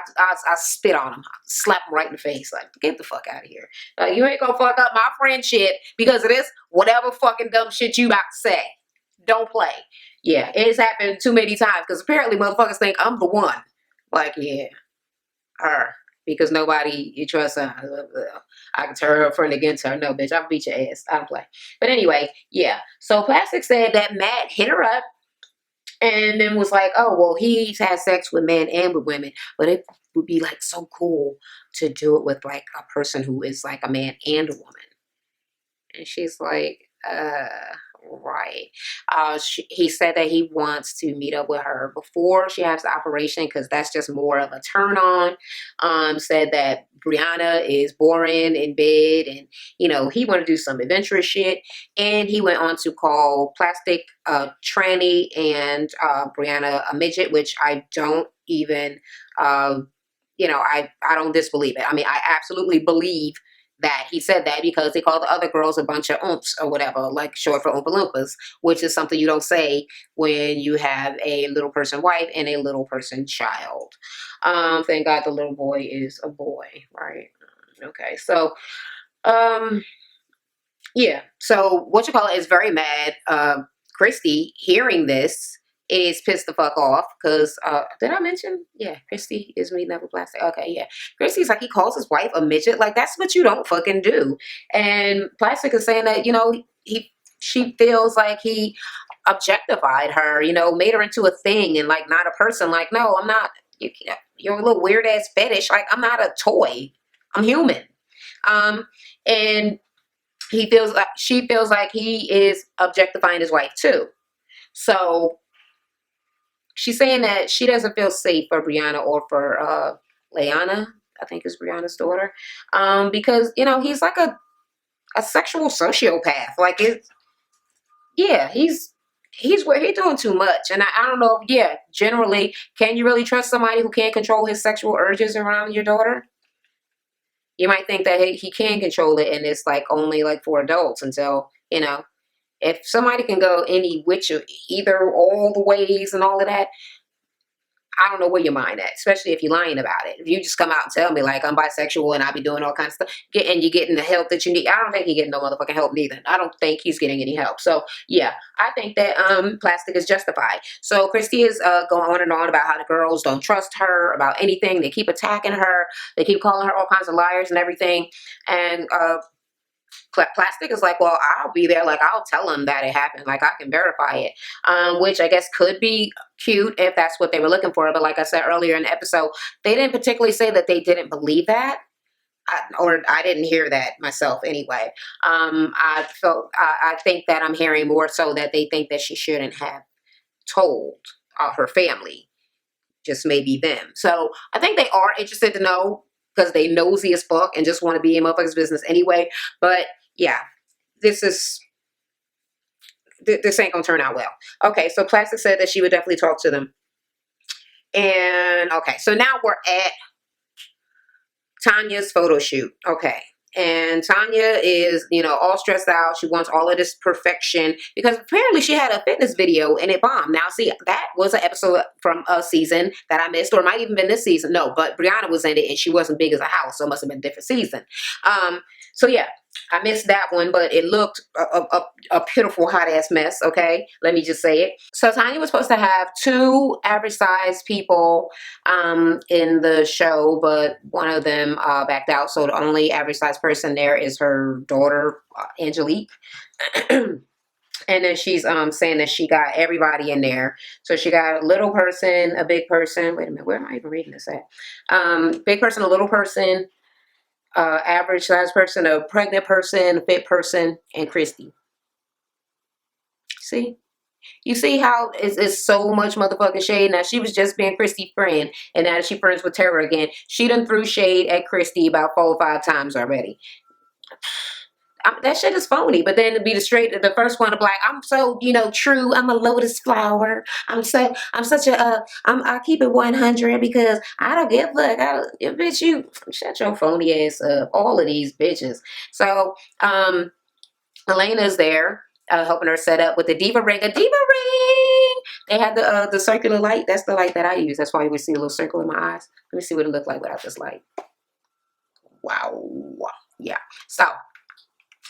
spit on them, slap them right in the face, like, get the fuck out of here. You ain't gonna fuck up my friendship because of this, whatever fucking dumb shit you about to say. Don't play. Yeah, it's happened too many times because apparently motherfuckers think I'm the one. Like, yeah, her. Because nobody you trust her. I can turn her friend against her. No, bitch, I'll beat your ass. I don't play. But anyway, yeah. So Plastic said that Matt hit her up and then was like, oh, well, he's had sex with men and with women, but it would be like so cool to do it with like a person who is like a man and a woman. And she's like, right. He said that he wants to meet up with her before she has the operation because that's just more of a turn on. Said that Brianna is boring in bed and, he wanted to do some adventurous shit. And he went on to call Plastic tranny and Brianna a midget, which I don't even, I don't disbelieve it. I mean, I absolutely believe that he said that because they called the other girls a bunch of oomps or whatever, like short for Oompa Loompas, which is something you don't say when you have a little person wife and a little person child. Thank God the little boy is a boy, right? Okay, so, yeah. So is very mad. Christy, hearing this, is pissed the fuck off because did I mention? Yeah, Christy is meeting up with Plastic. Okay, yeah. Christy's like, he calls his wife a midget. Like, that's what you don't fucking do. And Plastic is saying that, she feels like he objectified her, made her into a thing and like not a person. Like, no, I'm not. You're a little weird ass fetish. Like, I'm not a toy. I'm human. And she feels like he is objectifying his wife too. So she's saying that she doesn't feel safe for Brianna or for Leanna, I think is Brianna's daughter, because he's like a sexual sociopath. Like he's doing too much, and I don't know. Yeah, generally, can you really trust somebody who can't control his sexual urges around your daughter? You might think that he can control it, and it's like only like for adults until if somebody can go any which either all the ways and all of that. I don't know where your mind at, especially if you're lying about it. If you just come out and tell me like I'm bisexual and I be doing all kinds of stuff, and you're getting the help that you need. I don't think you're getting no motherfucking help neither. I don't think he's getting any help. So yeah, I think that Plastic is justified. So Christy is going on and on about how the girls don't trust her about anything. They keep attacking her. They keep calling her all kinds of liars and everything. And Plastic is like, well, I'll be there. Like, I'll tell them that it happened. Like, I can verify it, which I guess could be cute if that's what they were looking for. But like I said earlier in the episode, they didn't particularly say that they didn't believe that. Or I didn't hear that myself anyway. I think that I'm hearing more so that they think that she shouldn't have told her family, just maybe them. So I think they are interested to know because they nosy as fuck and just want to be in motherfuckers' business anyway. But yeah, this ain't gonna turn out well. Okay, so Plastic said that she would definitely talk to them. And okay, so now we're at Tanya's photo shoot. Okay. And Tanya is, all stressed out. She wants all of this perfection because apparently she had a fitness video and it bombed. Now, see, that was an episode from a season that I missed, or it might even been this season. No, but Brianna was in it and she wasn't big as a house, so it must have been a different season. So yeah, I missed that one, but it looked a pitiful hot ass mess. Okay, let me just say it. So Tanya was supposed to have 2 average sized people in the show, but one of them backed out. So the only average sized person there is her daughter, Angelique. And then she's saying that she got everybody in there. So she got a little person, a big person. Wait a minute, where am I even reading this at? Big person, a little person, average size person, a pregnant person, a fit person, and Christy. See? You see how it's so much motherfucking shade. Now, she was just being Christy's friend, and now she friends with Tara again. She done threw shade at Christy about 4 or 5 times already. That shit is phony. But then to be the first one to be like, I'm so, true. I'm a lotus flower. I'm such a, I keep it 100 because I don't give a fuck. Bitch, you shut your phony ass up. All of these bitches. So, Elena's there, helping her set up with the diva ring. A diva ring. They had the circular light. That's the light that I use. That's why you would see a little circle in my eyes. Let me see what it looked like without this light. Wow. Yeah. So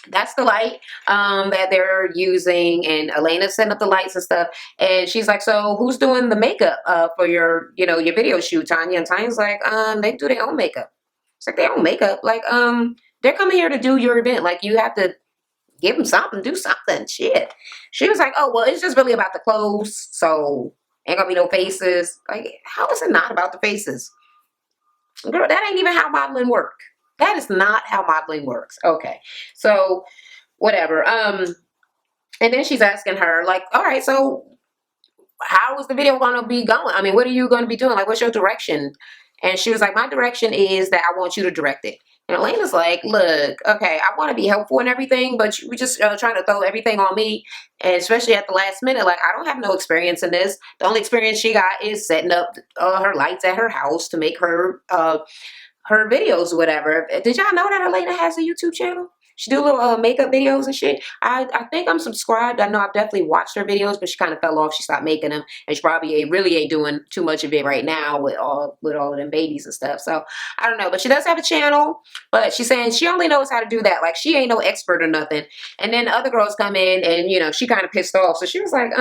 that's the light that they're using, and Elena's setting up the lights and stuff. And she's like, "So who's doing the makeup for your video shoot, Tanya?" And Tanya's like, "They do their own makeup." It's like their own makeup. Like, they're coming here to do your event. Like, you have to give them something, do something. Shit. She was like, "Oh, well, it's just really about the clothes, so ain't gonna be no faces." Like, how is it not about the faces? Girl, that ain't even how modeling work. That is not how modeling works. Okay. So whatever. And then she's asking her, like, all right, so how is the video gonna be going? I mean, what are you gonna be doing? Like, what's your direction? And she was like, my direction is that I want you to direct it. And Elena's like, look, okay, I want to be helpful and everything, but you just trying to throw everything on me, and especially at the last minute. Like, I don't have no experience in this. The only experience she got is setting up her lights at her house to make her videos or whatever. Did y'all know that Elena has a YouTube channel? She do little makeup videos and shit. I think I'm subscribed. I know I've definitely watched her videos, but she kind of fell off. She stopped making them, and she probably really ain't doing too much of it right now with all of them babies and stuff. So I don't know, but she does have a channel. But she's saying she only knows how to do that. Like, she ain't no expert or nothing. And then the other girls come in, and she kind of pissed off. So she was like,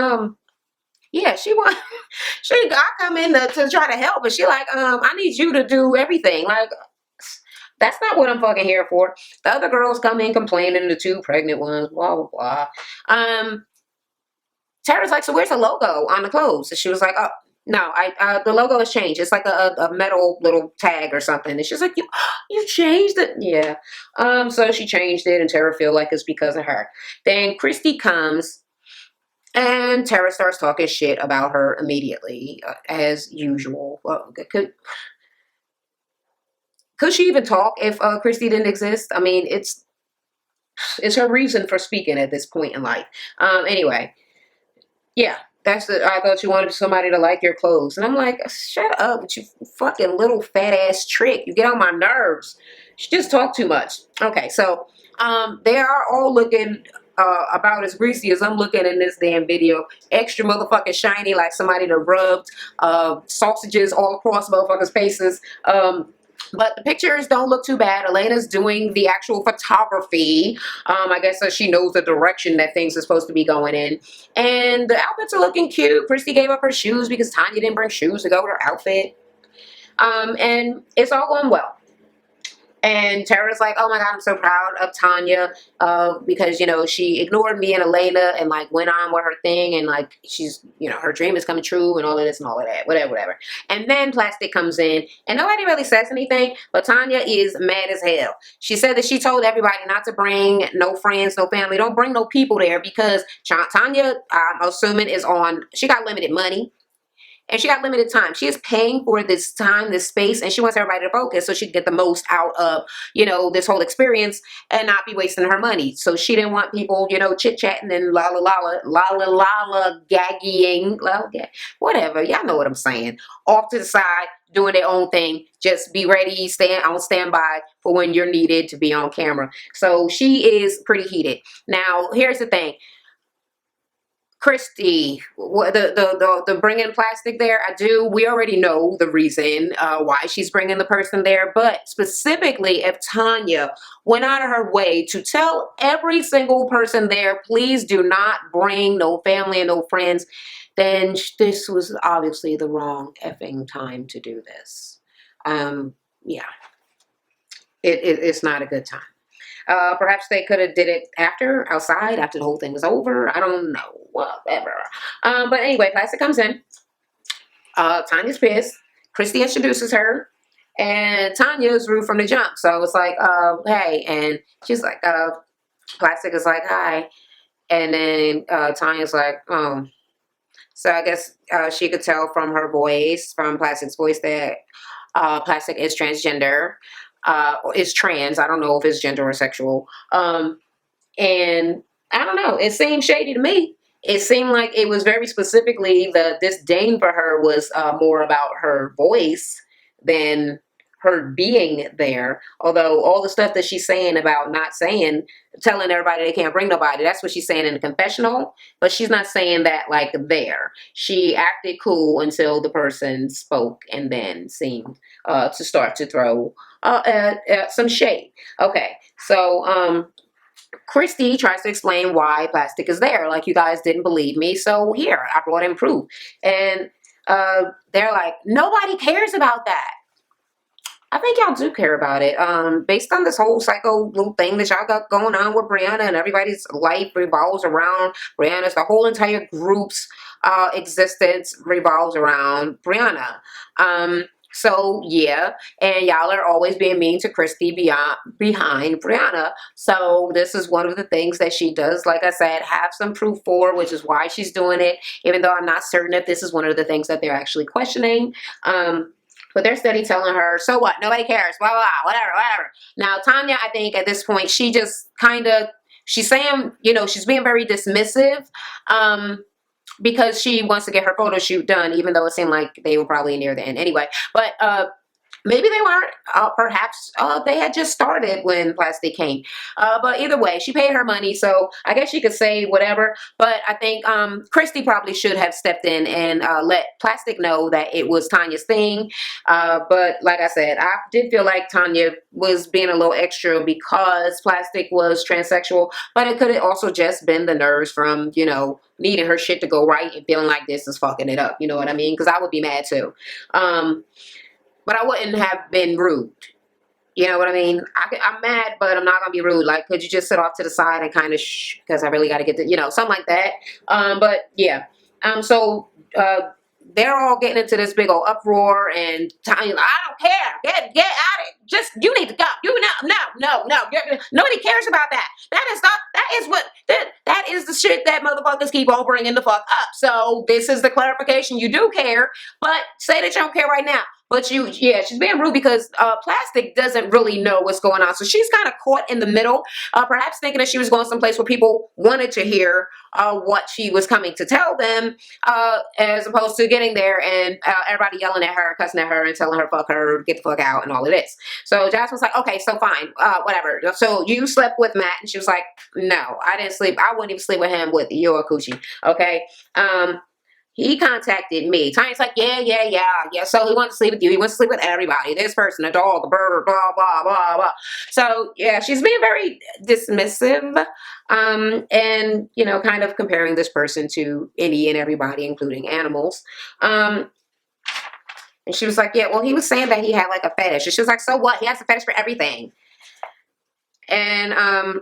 yeah, I come in to try to help, but she like, I need you to do everything. Like, that's not what I'm fucking here for. The other girls come in complaining, the 2 pregnant ones, blah, blah, blah. Tara's like, so where's the logo on the clothes? And she was like, oh, no, the logo has changed. It's like a metal little tag or something. And she's like, you changed it? Yeah. So she changed it, and Tara feel like it's because of her. Then Christy comes, and Tara starts talking shit about her immediately, as usual. Well, could she even talk if Christy didn't exist? I mean, it's her reason for speaking at this point in life. Anyway, yeah, I thought you wanted somebody to like your clothes. And I'm like, shut up with you fucking little fat ass trick. You get on my nerves. She just talk too much. Okay, so they are all looking about as greasy as I'm looking in this damn video. Extra motherfucking shiny, like somebody that rubbed sausages all across motherfuckers' faces. But the pictures don't look too bad. Elena's doing the actual photography. I guess so she knows the direction that things are supposed to be going in. And the outfits are looking cute. Christy gave up her shoes because Tanya didn't bring shoes to go with her outfit. And it's all going well. And Tara's like, oh my God, I'm so proud of Tanya because, she ignored me and Elena and like went on with her thing. And like, she's, her dream is coming true and all of this and all of that, whatever. And then Plastic comes in and nobody really says anything, but Tanya is mad as hell. She said that she told everybody not to bring no friends, no family. Don't bring no people there because Tanya, I'm assuming, she got limited money. And she got limited time. She is paying for this time, this space, and she wants everybody to focus so she can get the most out of, this whole experience and not be wasting her money. So she didn't want people, chit-chatting and gagging, whatever. Y'all know what I'm saying. Off to the side, doing their own thing. Just be ready, on standby for when you're needed to be on camera. So she is pretty heated. Now, here's the thing. Christy, the bringing Plastic there, we already know the reason why she's bringing the person there, but specifically if Tanya went out of her way to tell every single person there, please do not bring no family and no friends, then this was obviously the wrong effing time to do this. Yeah, it's not a good time. Perhaps they could have did it outside, after the whole thing was over. I don't know, whatever. But anyway, Plastic comes in. Tanya's pissed. Christy introduces her. And Tanya's rude from the jump. So it's like, hey. And she's like, Plastic is like, hi. And then Tanya's like, oh, So I guess she could tell from her voice, from Plastic's voice, that Plastic is transgender, or is trans. I don't know if it's gender or sexual. And I don't know. It seemed shady to me. It seemed like it was very specifically the disdain for her was more about her voice than her being there. Although all the stuff that she's saying about not saying, telling everybody they can't bring nobody, that's what she's saying in the confessional. But she's not saying that like there. She acted cool until the person spoke and then seemed to start to throw some shade. Okay, so Christy tries to explain why Plastic is there. Like, you guys didn't believe me, so here, I brought in proof. And they're like, nobody cares about that. I think y'all do care about it. Based on this whole psycho little thing that y'all got going on with Brianna, and everybody's life revolves around Brianna's, the whole entire group's existence revolves around Brianna. So yeah, and y'all are always being mean to Christy behind Brianna. So this is one of the things that she does, like I said, have some proof for, which is why she's doing it, even though I'm not certain if this is one of the things that they're actually questioning. But they're steady telling her, so what? Nobody cares, blah, blah, blah, whatever, whatever. Now, Tanya, I think at this point, she just kind of, she's saying, you know, she's being very dismissive. Because she wants to get her photo shoot done, even though it seemed like they were probably near the end anyway. But maybe they weren't. Perhaps they had just started when Plastic came. But either way, she paid her money, so I guess she could say whatever. But I think Christy probably should have stepped in and let Plastic know that it was Tanya's thing. But like I said, I did feel like Tanya was being a little extra because Plastic was transsexual. But it could have also just been the nerves from, you know, needing her shit to go right and feeling like this is fucking it up. You know what I mean? Because I would be mad too. But I wouldn't have been rude. You know what I mean? I'm mad, but I'm not going to be rude. Like, could you just sit off to the side and kind of shh, because I really got to get to, you know, something like that. But yeah. So they're all getting into this big old uproar, and Tanya, I don't care. Get out of it. Just, you need to go. You no. Nobody cares about that. That is the shit that motherfuckers keep on bringing the fuck up. So this is the clarification. You do care, but say that you don't care right now. But yeah, she's being rude because Plastic doesn't really know what's going on. So she's kind of caught in the middle, perhaps thinking that she was going someplace where people wanted to hear what she was coming to tell them, as opposed to getting there and everybody yelling at her, cussing at her, and telling her, fuck her, get the fuck out, and all of this. So Jasmine's like, okay, so fine, whatever. So you slept with Matt? And she was like, no, I didn't sleep. I wouldn't even sleep with him with your coochie, okay? He contacted me. Tanya's like, yeah. So he wants to sleep with you. He wants to sleep with everybody. This person, a dog, a bird, blah, blah, blah, blah. So, yeah, she's being very dismissive. And, you know, kind of comparing this person to any and everybody, including animals. And she was like, yeah, well, he was saying that he had, like, a fetish. And she was like, so what? He has a fetish for everything. And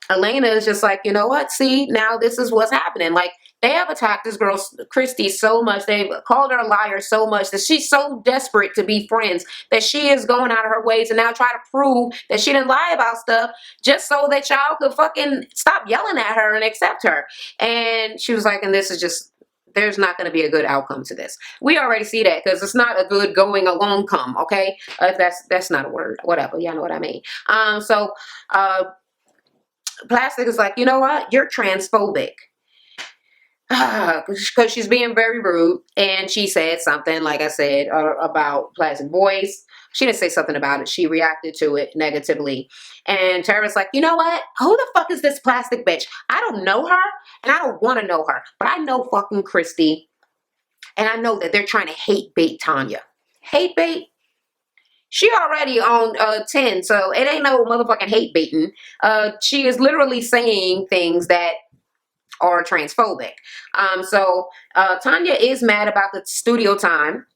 Elena is just like, you know what? See, now this is what's happening. Like, they have attacked this girl, Christy, so much. They've called her a liar so much that she's so desperate to be friends that she is going out of her way to now try to prove that she didn't lie about stuff just so that y'all could fucking stop yelling at her and accept her. And she was like, and this is just, there's not going to be a good outcome to this. We already see that because it's not a good going along come, okay? If that's not a word, whatever. Y'all know what I mean. Plastic is like, you know what? You're transphobic. Because she's being very rude, and she said something, like I said, about Plastic voice. She didn't say something about it. She reacted to it negatively. And Tara's like, you know what? Who the fuck is this Plastic bitch? I don't know her, and I don't want to know her. But I know fucking Christy, and I know that they're trying to hate bait Tanya. Hate bait? She already on 10, so it ain't no motherfucking hate baiting. She is literally saying things that are transphobic. So Tanya is mad about the studio time.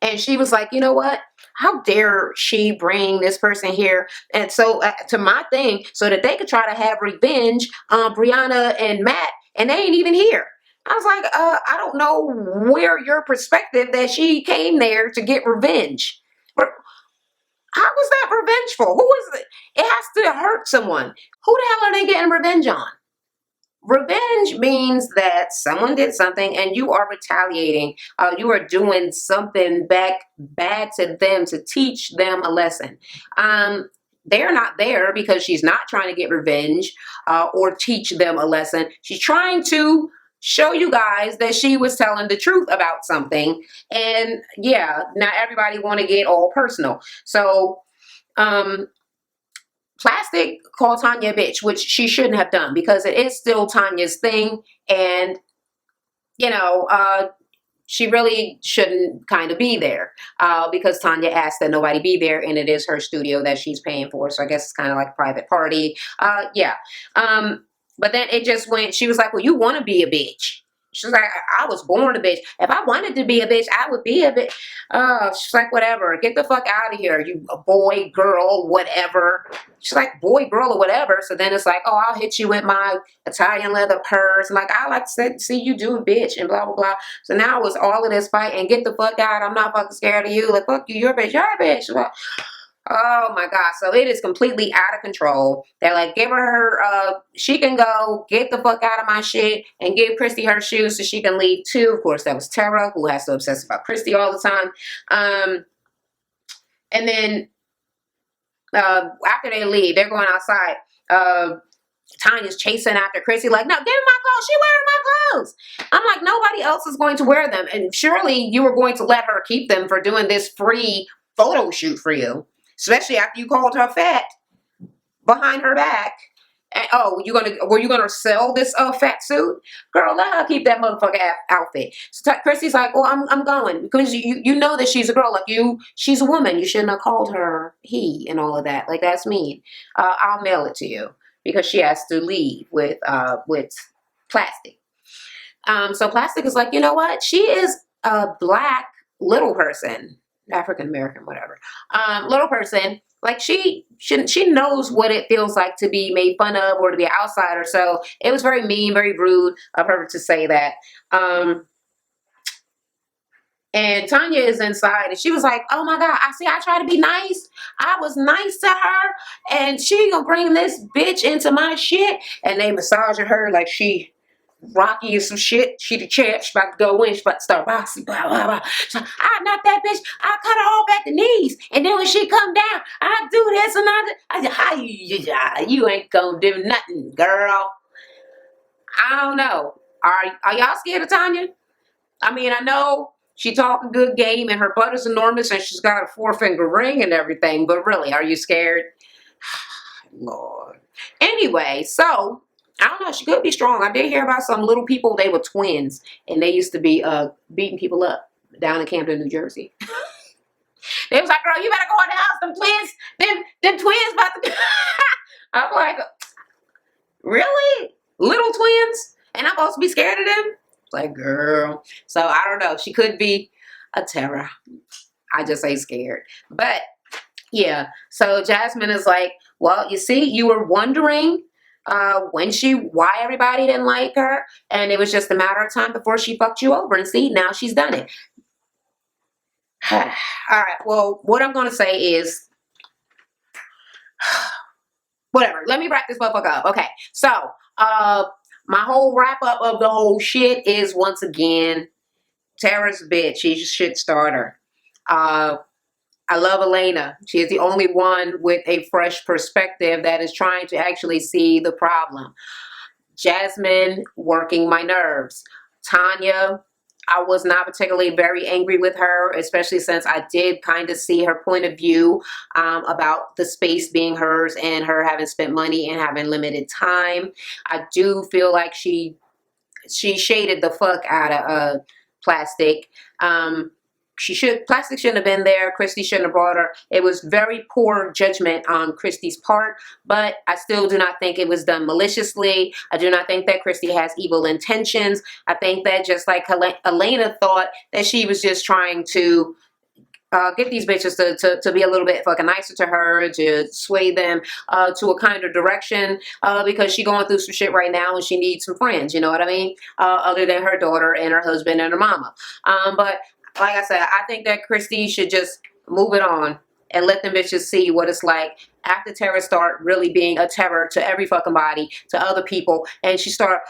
And she was like, you know what? How dare she bring this person here? And so to my thing, so that they could try to have revenge on Brianna and Matt, and they ain't even here. I was like, I don't know where your perspective that she came there to get revenge. But how was that revengeful? Who is it? It has to hurt someone. Who the hell are they getting revenge on? revenge means that someone did something and you are retaliating. You are doing something back bad to them to teach them a lesson. They're not there because she's not trying to get revenge or teach them a lesson. She's trying to show you guys that she was telling the truth about something. And yeah, not everybody want to get all personal. So Plastic called Tanya a bitch, which she shouldn't have done because it is still Tanya's thing. And, you know, she really shouldn't kind of be there because Tanya asked that nobody be there, and it is her studio that she's paying for. So I guess it's kind of like a private party. Yeah. But then it just went, she was like, well, you want to be a bitch. She's like, I was born a bitch. If I wanted to be a bitch, I would be a bitch. She's like, whatever. Get the fuck out of here, you boy, girl, whatever. She's like, boy, girl, or whatever. So then it's like, oh, I'll hit you with my Italian leather purse. I'm like, I like to see you do a bitch and blah, blah, blah. So now it was all of this fight and get the fuck out. I'm not fucking scared of you. Like, fuck you, you're a bitch, you're a bitch. Oh my God. So it is completely out of control. They're like, give her, she can go, get the fuck out of my shit, and give Christy her shoes so she can leave too. Of course, that was Tara, who has to obsess about Christy all the time. And then after they leave, they're going outside. Tanya's chasing after Christy, like, no, give me my clothes. She wearing my clothes. I'm like, nobody else is going to wear them. And surely you were going to let her keep them for doing this free photo shoot for you. Especially after you called her fat behind her back. And, oh, were you gonna sell this fat suit? Girl, let her keep that motherfucker outfit. So Christy's like, well, I'm going. Because you know that she's a girl. Like she's a woman. You shouldn't have called her he and all of that. Like, that's mean. I'll mail it to you. Because she has to leave with Plastic. So Plastic is like, you know what? She is a black little person. African American, whatever, little person. Like she knows what it feels like to be made fun of or to be an outsider. So it was very mean, very rude of her to say that. And Tanya is inside, and she was like, "Oh my God, I try to be nice. I was nice to her, and she gonna bring this bitch into my shit." And they massaging her like she Rocky or some shit. She the champ. She about to go in. She about to start boxing. Blah, blah, blah. So, I not that bitch. I cut her off at the knees. And then when she come down, I do this and I you ain't gonna do nothing, girl. I don't know. Are y'all scared of Tanya? I mean, I know she talk a good game and her butt is enormous and she's got a 4-finger ring and everything. But really, are you scared? Lord. Anyway, so I don't know. She could be strong. I did hear about some little people. They were twins, and they used to be beating people up down in Camden, New Jersey. They was like, "Girl, you better go in the house. Them twins, them twins about to." I'm like, really? Little twins? And I'm supposed to be scared of them? Like, girl. So I don't know. She could be a terror. I just ain't scared. But yeah. So Jasmine is like, well, you see, you were wondering why everybody didn't like her, and it was just a matter of time before she fucked you over, and see, now she's done it. All right, well, what I'm gonna say is whatever, let me wrap this motherfucker up. Okay, so my whole wrap up of the whole shit is, once again, Tara's a bitch. She's a shit starter. I love Elena. She is the only one with a fresh perspective that is trying to actually see the problem. Jasmine, working my nerves. Tanya, I was not particularly very angry with her, especially since I did kind of see her point of view about the space being hers and her having spent money and having limited time. I do feel like she shaded the fuck out of Plastic. Plastic shouldn't have been there. Christy shouldn't have brought her. It was very poor judgment on Christy's part, but I still do not think it was done maliciously. I do not think that Christy has evil intentions. I think that just like Elena thought that she was just trying to get these bitches to be a little bit fucking nicer to her, to sway them to a kinder direction, because she's going through some shit right now and she needs some friends, you know what I mean? Other than her daughter and her husband and her mama. But like I said, I think that Christy should just move it on and let them bitches see what it's like after Tara start really being a terror to every fucking body, to other people, and she start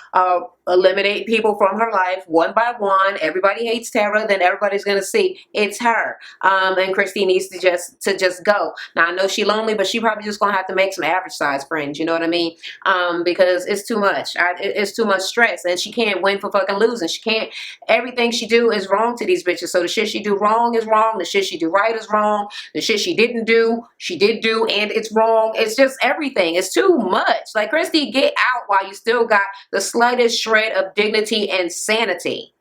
eliminate people from her life one by one. Everybody hates Tara, then everybody's gonna see it's her. And Christy needs to just go. Now I know she lonely, but she probably just gonna have to make some average size friends. You know what I mean? Because it's too much. It's too much stress, and she can't win for fucking losing. She can't. Everything she do is wrong to these bitches. So the shit she do wrong is wrong. The shit she do right is wrong. The shit she didn't do, she did do, and it's wrong. It's just everything. It's too much. Like, Christy, get out while you still got the slightest shred of dignity and sanity.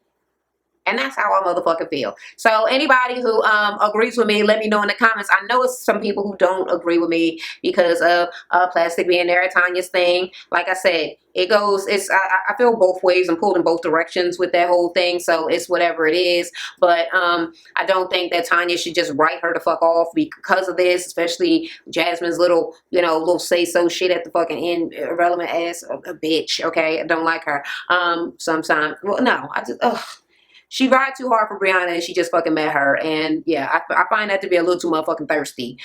And that's how I motherfucking feel. So anybody who agrees with me, let me know in the comments. I know it's some people who don't agree with me because of plastic being there at Tanya's thing. Like I said, it goes, I feel both ways. I'm pulled in both directions with that whole thing. So it's whatever it is. But I don't think that Tanya should just write her the fuck off because of this, especially Jasmine's little, little say-so shit at the fucking end, irrelevant ass a bitch. Okay, I don't like her. Sometimes, well, no, I just, ugh. She tried too hard for Brianna and she just fucking met her. And yeah, I find that to be a little too motherfucking thirsty.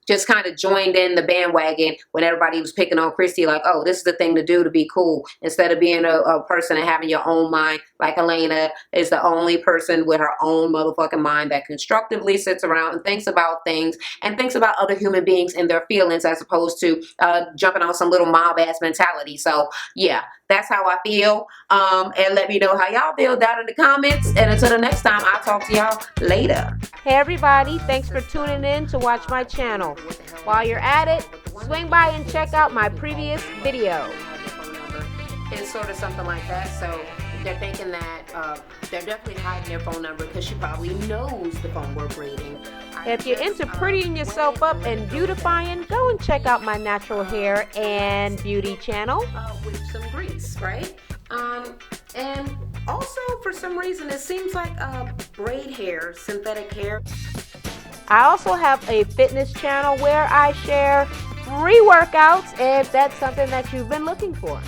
Just kind of joined in the bandwagon when everybody was picking on Christy, like, oh, this is the thing to do to be cool. Instead of being a person and having your own mind, like Elena is the only person with her own motherfucking mind that constructively sits around and thinks about things and thinks about other human beings and their feelings as opposed to jumping on some little mob-ass mentality. So, yeah, that's how I feel. And let me know how y'all feel down in the comments. And until the next time, I'll talk to y'all later. Hey everybody, thanks for tuning in to watch my channel. While you're at it, swing by and check out my previous video. It's sort of something like that. So they're thinking that they're definitely hiding their phone number because she probably knows the phone we're reading. If you're into prettying yourself up and beautifying, go and check out my natural hair and beauty channel. With some grease, right? And also, for some reason, it seems like braid hair, synthetic hair. I also have a fitness channel where I share free workouts if that's something that you've been looking for.